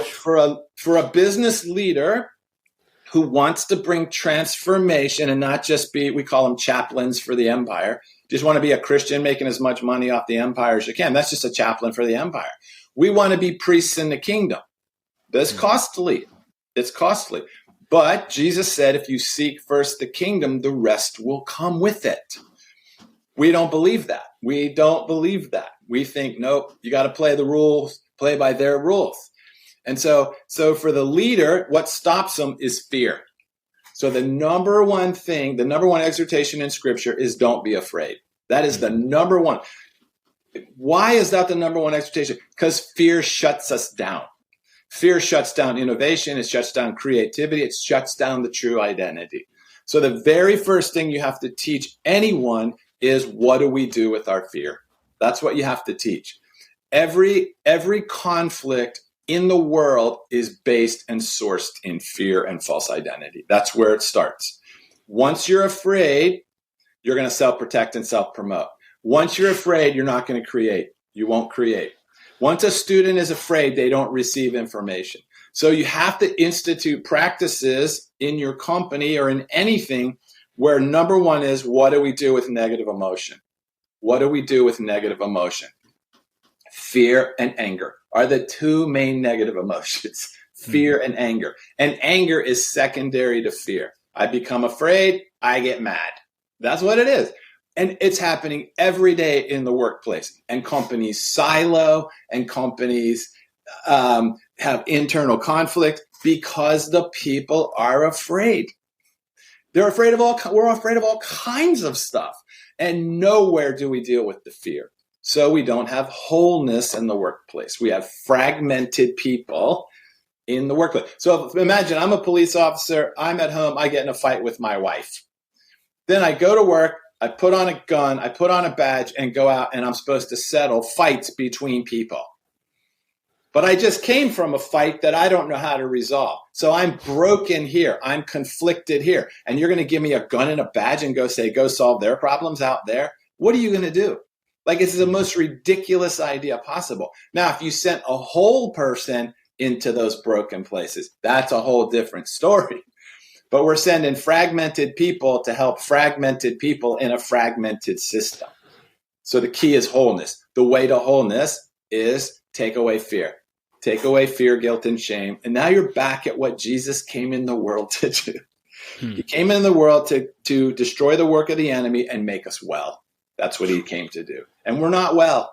for a business leader who wants to bring transformation and not just be, we call them chaplains for the empire, just want to be a Christian making as much money off the empire as you can. That's just a chaplain for the empire. We want to be priests in the kingdom. That's costly. It's costly. But Jesus said, if you seek first the kingdom, the rest will come with it. We don't believe that. We don't believe that. We think, nope, you got to play the rules, play by their rules. And so for the leader, what stops them is fear. So the number one exhortation in Scripture is don't be afraid. That is the number one. Why is that the number one exhortation? Because fear shuts us down. Fear shuts down innovation. It shuts down creativity. It shuts down the true identity. So the very first thing you have to teach anyone is, what do we do with our fear? That's what you have to teach. Every conflict in the world is based and sourced in fear and false identity. That's where it starts. Once you're afraid, you're going to self-protect and self-promote. Once you're afraid, you're not going to create. You won't create. Once a student is afraid, they don't receive information. So you have to institute practices in your company or in anything where number one is, what do we do with negative emotion? What do we do with negative emotion? Fear and anger are the two main negative emotions, fear and anger. And anger is secondary to fear. I become afraid, I get mad. That's what it is. And it's happening every day in the workplace. And companies silo, and companies have internal conflict because the people are afraid. We're afraid of all kinds of stuff. And nowhere do we deal with the fear. So we don't have wholeness in the workplace. We have fragmented people in the workplace. So imagine I'm a police officer. I'm at home. I get in a fight with my wife. Then I go to work. I put on a gun. I put on a badge and go out, and I'm supposed to settle fights between people. But I just came from a fight that I don't know how to resolve. So I'm broken here. I'm conflicted here. And you're going to give me a gun and a badge and go solve their problems out there? What are you going to do? Like, it's the most ridiculous idea possible. Now, if you sent a whole person into those broken places, that's a whole different story. But we're sending fragmented people to help fragmented people in a fragmented system. So the key is wholeness. The way to wholeness is take away fear. Take away fear, guilt, and shame. And now you're back at what Jesus came in the world to do. He came in the world to destroy the work of the enemy and make us well. That's what he came to do. And we're not well.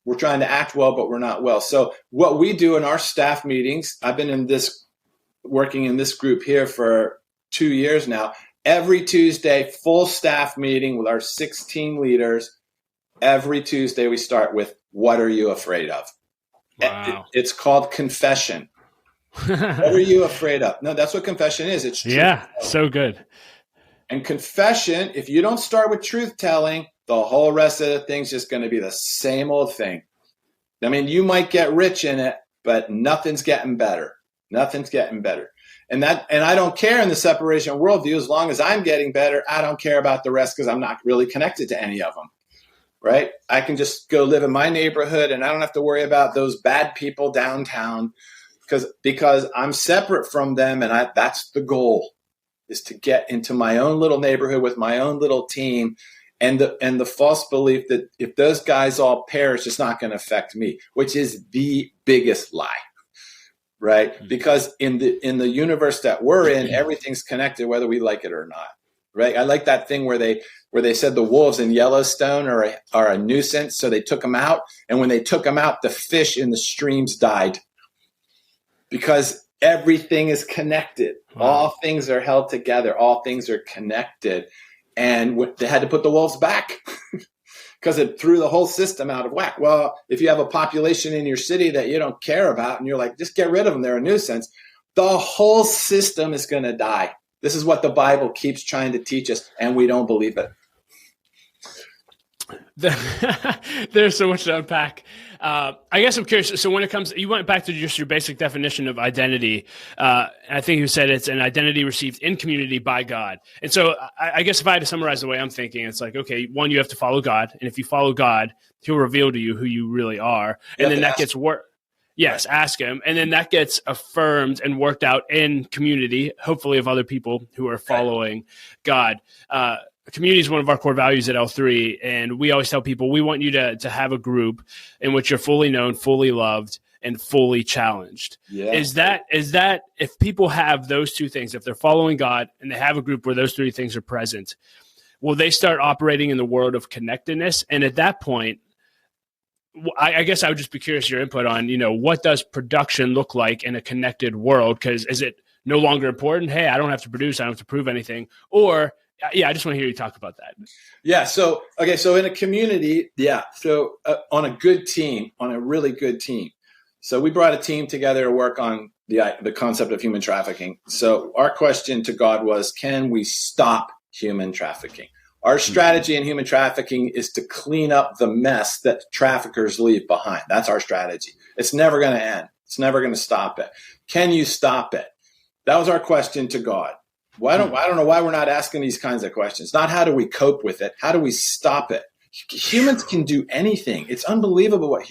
We're trying to act well, but we're not well. So what we do in our staff meetings, I've been working in this group here for 2 years now. Every Tuesday, full staff meeting with our 16 leaders. Every Tuesday we start with, what are you afraid of? Wow. It's called confession. What are you afraid of? No, that's what confession is. It's truth. Yeah, so good. And confession, if you don't start with truth telling, the whole rest of the thing's just going to be the same old thing. I mean, you might get rich in it, but nothing's getting better. Nothing's getting better. And I don't care in the separation worldview. As long as I'm getting better, I don't care about the rest because I'm not really connected to any of them. Right? I can just go live in my neighborhood and I don't have to worry about those bad people downtown because I'm separate from them. And that's the goal, is to get into my own little neighborhood with my own little team. And the false belief that if those guys all perish, it's not going to affect me, which is the biggest lie. Right? Mm-hmm. Because in the universe that we're in, everything's connected, whether we like it or not. Right? I like that thing where they said the wolves in Yellowstone are a nuisance, so they took them out. And when they took them out, the fish in the streams died because everything is connected. Wow. All things are held together. All things are connected. And they had to put the wolves back because it threw the whole system out of whack. Well, if you have a population in your city that you don't care about and you're like, just get rid of them, they're a nuisance, the whole system is going to die. This is what the Bible keeps trying to teach us, and we don't believe it. There's so much to unpack. I guess I'm curious. So when it comes, you went back to just your basic definition of identity. I think you said it's an identity received in community by God. And so I guess if I had to summarize the way I'm thinking, it's like, okay, one, you have to follow God. And if you follow God, he'll reveal to you who you really are. And then that gets worked. Yes, ask him. And then that gets affirmed and worked out in community, hopefully of other people who are following God. Community is one of our core values at L3, and we always tell people we want you to have a group in which you're fully known, fully loved, and fully challenged. Yeah. Is that if people have those two things, if they're following God and they have a group where those three things are present, will they start operating in the world of connectedness? And at that point, I guess I would just be curious your input on, what does production look like in a connected world? Because is it no longer important? Hey, I don't have to produce. I don't have to prove anything. Or I just want to hear you talk about that. Yeah. So in a community, on a good team, on a really good team. So we brought a team together to work on the concept of human trafficking. So our question to God was, can we stop human trafficking? Our strategy in human trafficking is to clean up the mess that traffickers leave behind. That's our strategy. It's never going to end. It's never going to stop it. Can you stop it? That was our question to God. I don't know why we're not asking these kinds of questions. Not how do we cope with it? How do we stop it? Humans can do anything. It's unbelievable what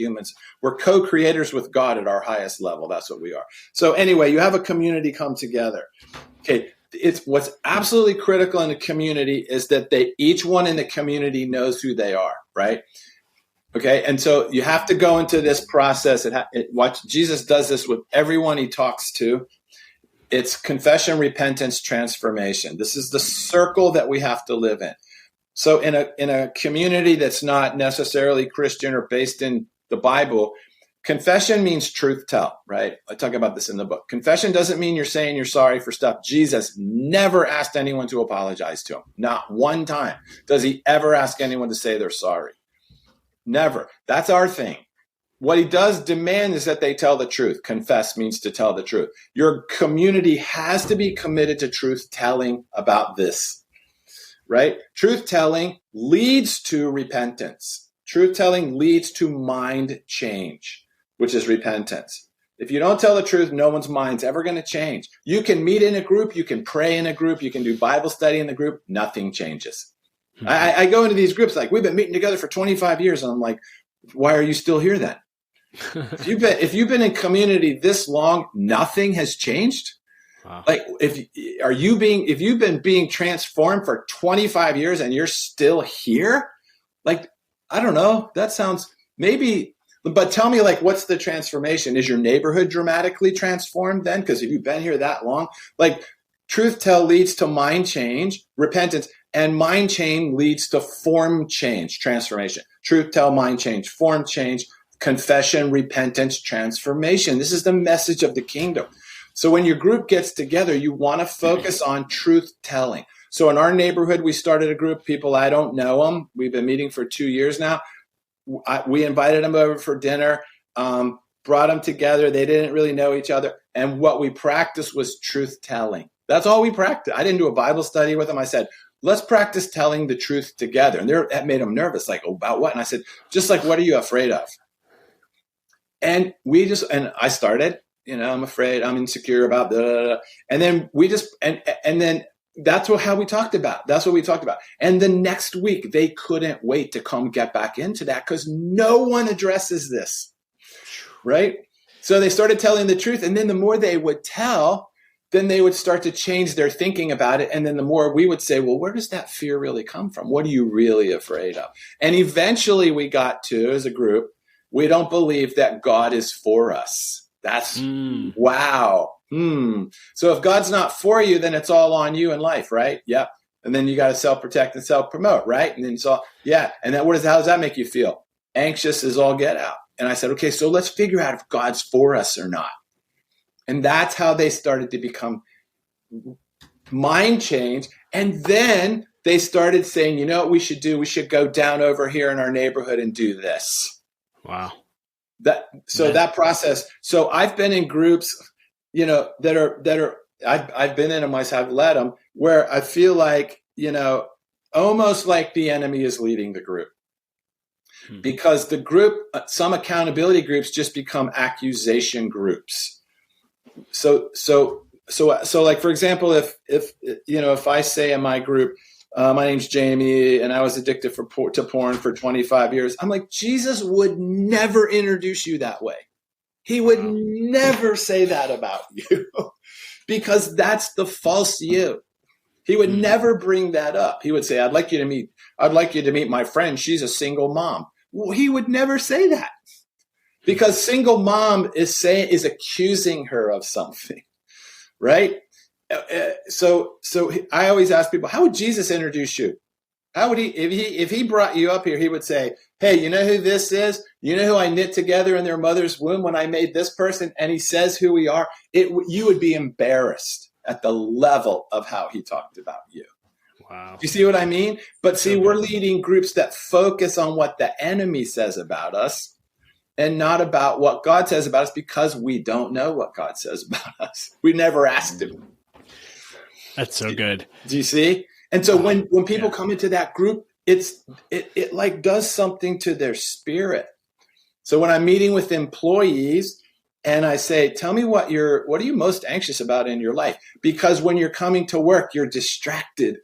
we're co-creators with God at our highest level. That's what we are. So anyway, you have a community come together. Okay. It's what's absolutely critical in the community is that each one in the community knows who they are, right? Okay. And so you have to go into this process. Watch, Jesus does this with everyone he talks to. It's confession, repentance, transformation. This is the circle that we have to live in. So in a community that's not necessarily Christian or based in the Bible, confession means truth tell, right? I talk about this in the book. Confession doesn't mean you're saying you're sorry for stuff. Jesus never asked anyone to apologize to him. Not one time does he ever ask anyone to say they're sorry. Never. That's our thing. What he does demand is that they tell the truth. Confess means to tell the truth. Your community has to be committed to truth telling about this. Right? Truth telling leads to repentance. Truth telling leads to mind change, which is repentance. If you don't tell the truth, no one's mind's ever going to change. You can meet in a group, you can pray in a group, you can do Bible study in the group, nothing changes. I go into these groups like, we've been meeting together for 25 years, and I'm like, why are you still here then? If you've been in community this long, nothing has changed. Wow. Like if you've been being transformed for 25 years and you're still here, like, I don't know, that sounds maybe, but tell me, like, what's the transformation? Is your neighborhood dramatically transformed then? Because if you've been here that long, like, truth tell leads to mind change, repentance, and mind change leads to form change, transformation. Truth tell, mind change, form change, confession, repentance, transformation. This is the message of the kingdom. So when your group gets together, you want to focus on truth telling. So in our neighborhood, we started a group of people. I don't know them. We've been meeting for 2 years now. We invited them over for dinner, brought them together. They didn't really know each other. And what we practiced was truth telling. That's all we practiced. I didn't do a Bible study with them. I said, let's practice telling the truth together. And that made them nervous. Like, oh, about what? And I said, just like, what are you afraid of? And I started. I'm afraid, I'm insecure about the, and then we just, and then that's how we talked about. That's what we talked about. And the next week, they couldn't wait to come get back into that because no one addresses this, right? So they started telling the truth. And then the more they would tell, then they would start to change their thinking about it. And then the more we would say, well, where does that fear really come from? What are you really afraid of? And eventually we got to, as a group, we don't believe that God is for us. That's wow. So if God's not for you, then it's all on you in life, right? Yep. And then you got to self-protect and self-promote, right? And then and then how does that make you feel? Anxious as all get out. And I said, okay, so let's figure out if God's for us or not. And that's how they started to become mind change. And then they started saying, you know what we should do? We should go down over here in our neighborhood and do this. Wow. That process. So I've been in groups, I've been in them, I've led them, where I feel like, almost like the enemy is leading the group. Because the group, some accountability groups just become accusation groups. So like, for example, if I say in my group, my name's Jamie, and I was addicted to porn for 25 years. I'm like, Jesus would never introduce you that way. He would never say that about you because that's the false you. He would never bring that up. He would say, I'd like you to meet my friend. She's a single mom. Well, he would never say that because single mom is accusing her of something, right? So I always ask people, how would Jesus introduce you? How would if he brought you up here, he would say, hey, you know who this is? You know who I knit together in their mother's womb when I made this person? And he says who we are. You would be embarrassed at the level of how he talked about you. Wow. You see what I mean? But see, we're leading groups that focus on what the enemy says about us and not about what God says about us because we don't know what God says about us. We never asked him. That's so good. Do you see? And so when people come into that group, it like does something to their spirit. So when I'm meeting with employees and I say, tell me what are you most anxious about in your life? Because when you're coming to work, you're distracted.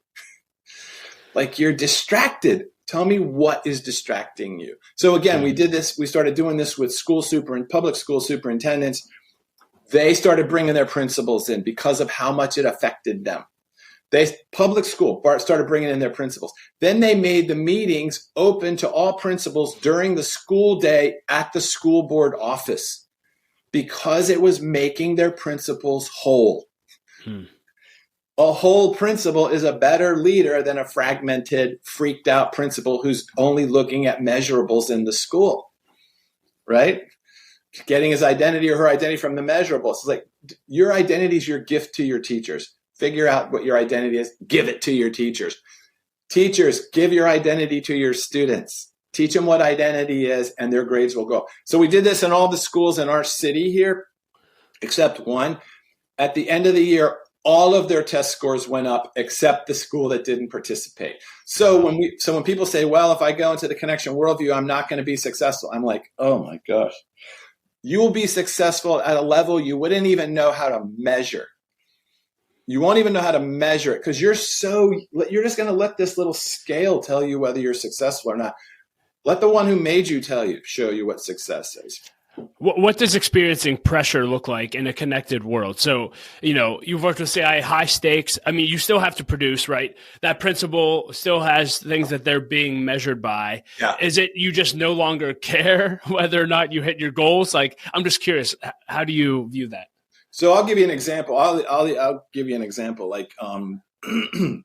Like you're distracted. Tell me what is distracting you. So again, we started doing this with public school superintendents. They started bringing their principals in because of how much it affected them. Public school started bringing in their principals. Then they made the meetings open to all principals during the school day at the school board office because it was making their principals whole. A whole principal is a better leader than a fragmented, freaked out principal who's only looking at measurables in the school, right? Getting his identity or her identity from the measurables. It's like your identity is your gift to your teachers. Figure out what your identity is. Give it to your teachers. Teachers, give your identity to your students. Teach them what identity is, and their grades will go. So we did this in all the schools in our city here, except one. At the end of the year, all of their test scores went up except the school that didn't participate. So when people say, well, if I go into the connection worldview, I'm not going to be successful. I'm like, oh my gosh. You will be successful at a level you wouldn't even know how to measure. You won't even know how to measure it because you're just going to let this little scale tell you whether you're successful or not. Let the one who made you show you what success is. What does experiencing pressure look like in a connected world? So, you've worked with CI, high stakes. I mean, you still have to produce, right? That principal still has things that they're being measured by. Yeah. Is it you just no longer care whether or not you hit your goals? Like, I'm just curious, how do you view that? So I'll give you an example. I'll give you an example. Like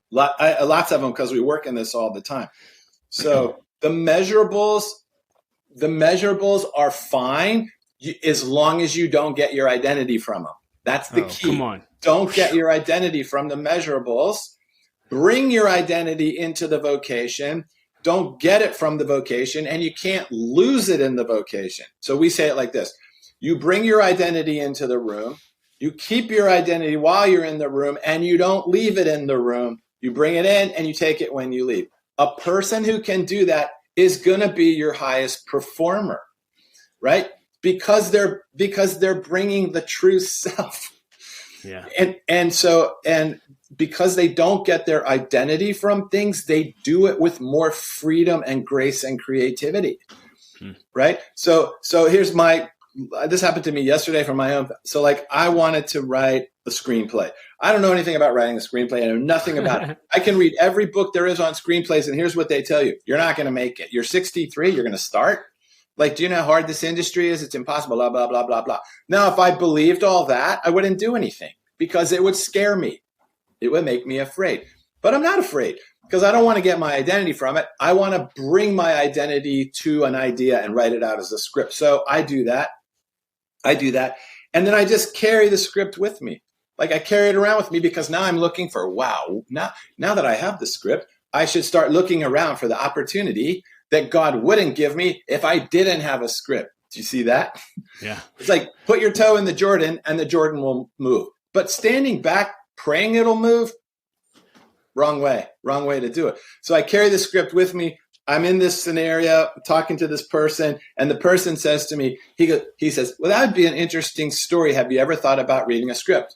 lots of them because we work in this all the time. So the measurables are fine as long as you don't get your identity from them. That's the key. Come on. Don't get your identity from the measurables. Bring your identity into the vocation. Don't get it from the vocation, and you can't lose it in the vocation. So we say it like this. You bring your identity into the room. You keep your identity while you're in the room, and you don't leave it in the room. You bring it in, and you take it when you leave. A person who can do that is going to be your highest performer, right? Because they're bringing the true self. Yeah. And because they don't get their identity from things, they do it with more freedom and grace and creativity, right? So here's this happened to me yesterday from my own. So I wanted to write a screenplay. I don't know anything about writing a screenplay. I know nothing about it. I can read every book there is on screenplays, and here's what they tell you. You're not going to make it. You're 63. You're going to start. Do you know how hard this industry is? It's impossible, blah, blah, blah, blah, blah. Now, if I believed all that, I wouldn't do anything because it would scare me. It would make me afraid. But I'm not afraid because I don't want to get my identity from it. I want to bring my identity to an idea and write it out as a script. So I do that. And then I just carry the script with me. I carry it around with me because now I'm looking for, now that I have the script, I should start looking around for the opportunity that God wouldn't give me if I didn't have a script. Do you see that? Yeah. It's like put your toe in the Jordan and the Jordan will move. But standing back, praying it'll move, wrong way to do it. So I carry the script with me. I'm in this scenario talking to this person, and the person says to me, he says, well, that would be an interesting story. Have you ever thought about reading a script?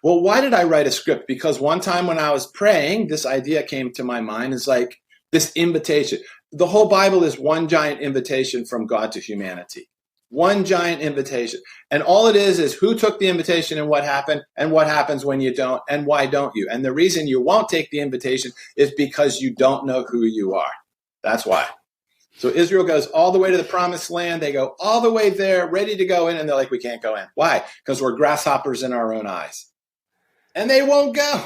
Well, why did I write a script? Because one time when I was praying, this idea came to my mind. It's like this invitation. The whole Bible is one giant invitation from God to humanity. One giant invitation. And all it is who took the invitation and what happened, and what happens when you don't, and why don't you? And the reason you won't take the invitation is because you don't know who you are. That's why. So Israel goes all the way to the promised land. They go all the way there, ready to go in, and they're like, we can't go in. Why? Because we're grasshoppers in our own eyes. And they won't go.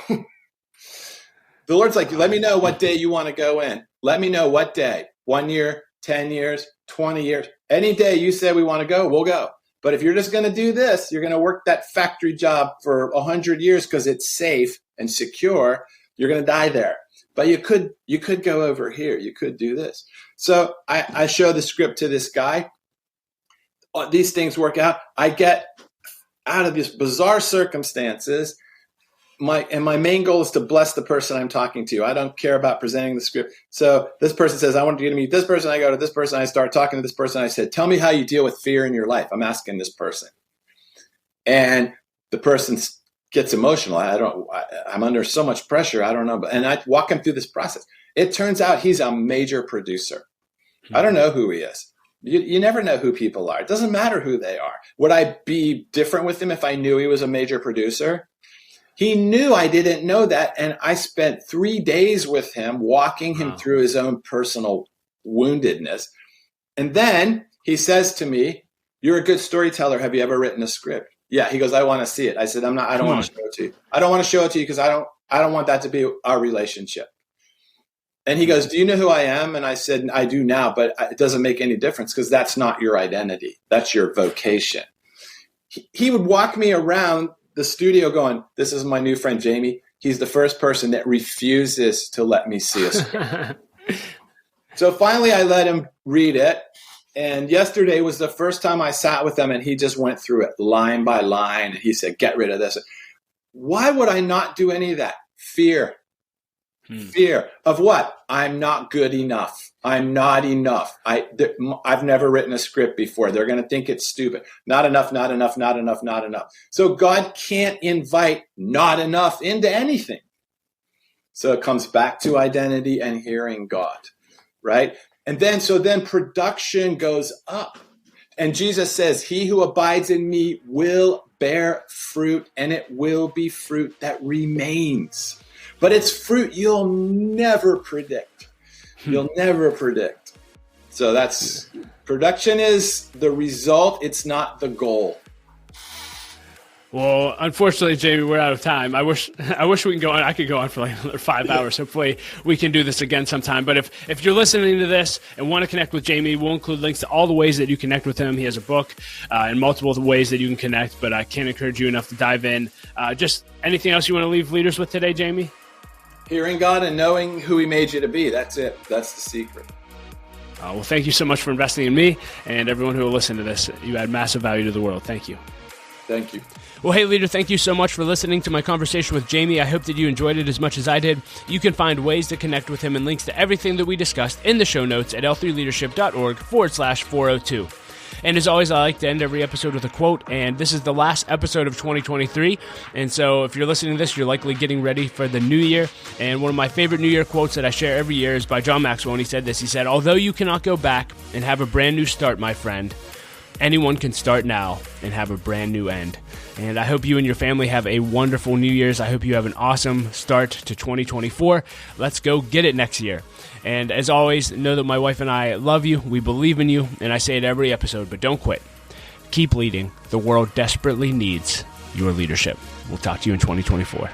The Lord's like, let me know what day you want to go in. Let me know what day. 1 year, 10 years, 20 years. Any day you say we want to go, we'll go. But if you're just going to do this, you're going to work that factory job for 100 years because it's safe and secure. You're going to die there. But you could go over here. You could do this. So I show the script to this guy. These things work out. I get out of these bizarre circumstances. my main goal is to bless the person I'm talking to. I don't care about presenting the script. So this person says, I want you to meet this person. I go to this person. I start talking to this person. I said, tell me how you deal with fear in your life. I'm asking this person. And the person gets emotional. I'm under so much pressure. I don't know. And I walk him through this process. It turns out he's a major producer. I don't know who he is. You never know who people are. It doesn't matter who they are. Would I be different with him if I knew he was a major producer? He knew I didn't know that, and I spent 3 days with him, walking him through his own personal woundedness. And then he says to me, you're a good storyteller. Have you ever written a script? Yeah. He goes, I want to see it. I said, I don't want to show it to you. I don't want to show it to you because I don't want that to be our relationship. And he goes, do you know who I am? And I said, I do now, but it doesn't make any difference because that's not your identity. That's your vocation. He would walk me around the studio going, this is my new friend, Jamie. He's the first person that refuses to let me see a script. So finally I let him read it. And yesterday was the first time I sat with him and he just went through it line by line. And he said, get rid of this. Why would I not do any of that? Fear. Fear of what? I'm not good enough. I'm not enough. I've never written a script before. They're going to think it's stupid. Not enough, not enough, not enough, not enough. So God can't invite not enough into anything. So it comes back to identity and hearing God, right? And then production goes up. And Jesus says, he who abides in me will bear fruit, and it will be fruit that remains. But it's fruit you'll never predict. You'll never predict. So production is the result. It's not the goal. Well, unfortunately, Jamie, we're out of time. I wish we can go on. I could go on for like another 5 hours. Hopefully we can do this again sometime. But if you're listening to this and want to connect with Jamie, we'll include links to all the ways that you connect with him. He has a book and multiple ways that you can connect, but I can't encourage you enough to dive in. Just anything else you want to leave leaders with today, Jamie? Hearing God and knowing who he made you to be. That's it. That's the secret. Well, thank you so much for investing in me and everyone who will listen to this. You add massive value to the world. Thank you. Thank you. Well, hey, leader, thank you so much for listening to my conversation with Jamie. I hope that you enjoyed it as much as I did. You can find ways to connect with him and links to everything that we discussed in the show notes at l3leadership.org/402. And as always, I like to end every episode with a quote, and this is the last episode of 2023. And so if you're listening to this, you're likely getting ready for the new year. And one of my favorite New Year quotes that I share every year is by John Maxwell, and he said this. He said, although you cannot go back and have a brand new start, my friend, anyone can start now and have a brand new end. And I hope you and your family have a wonderful New Year's. I hope you have an awesome start to 2024. Let's go get it next year. And as always, know that my wife and I love you. We believe in you. And I say it every episode, but don't quit. Keep leading. The world desperately needs your leadership. We'll talk to you in 2024.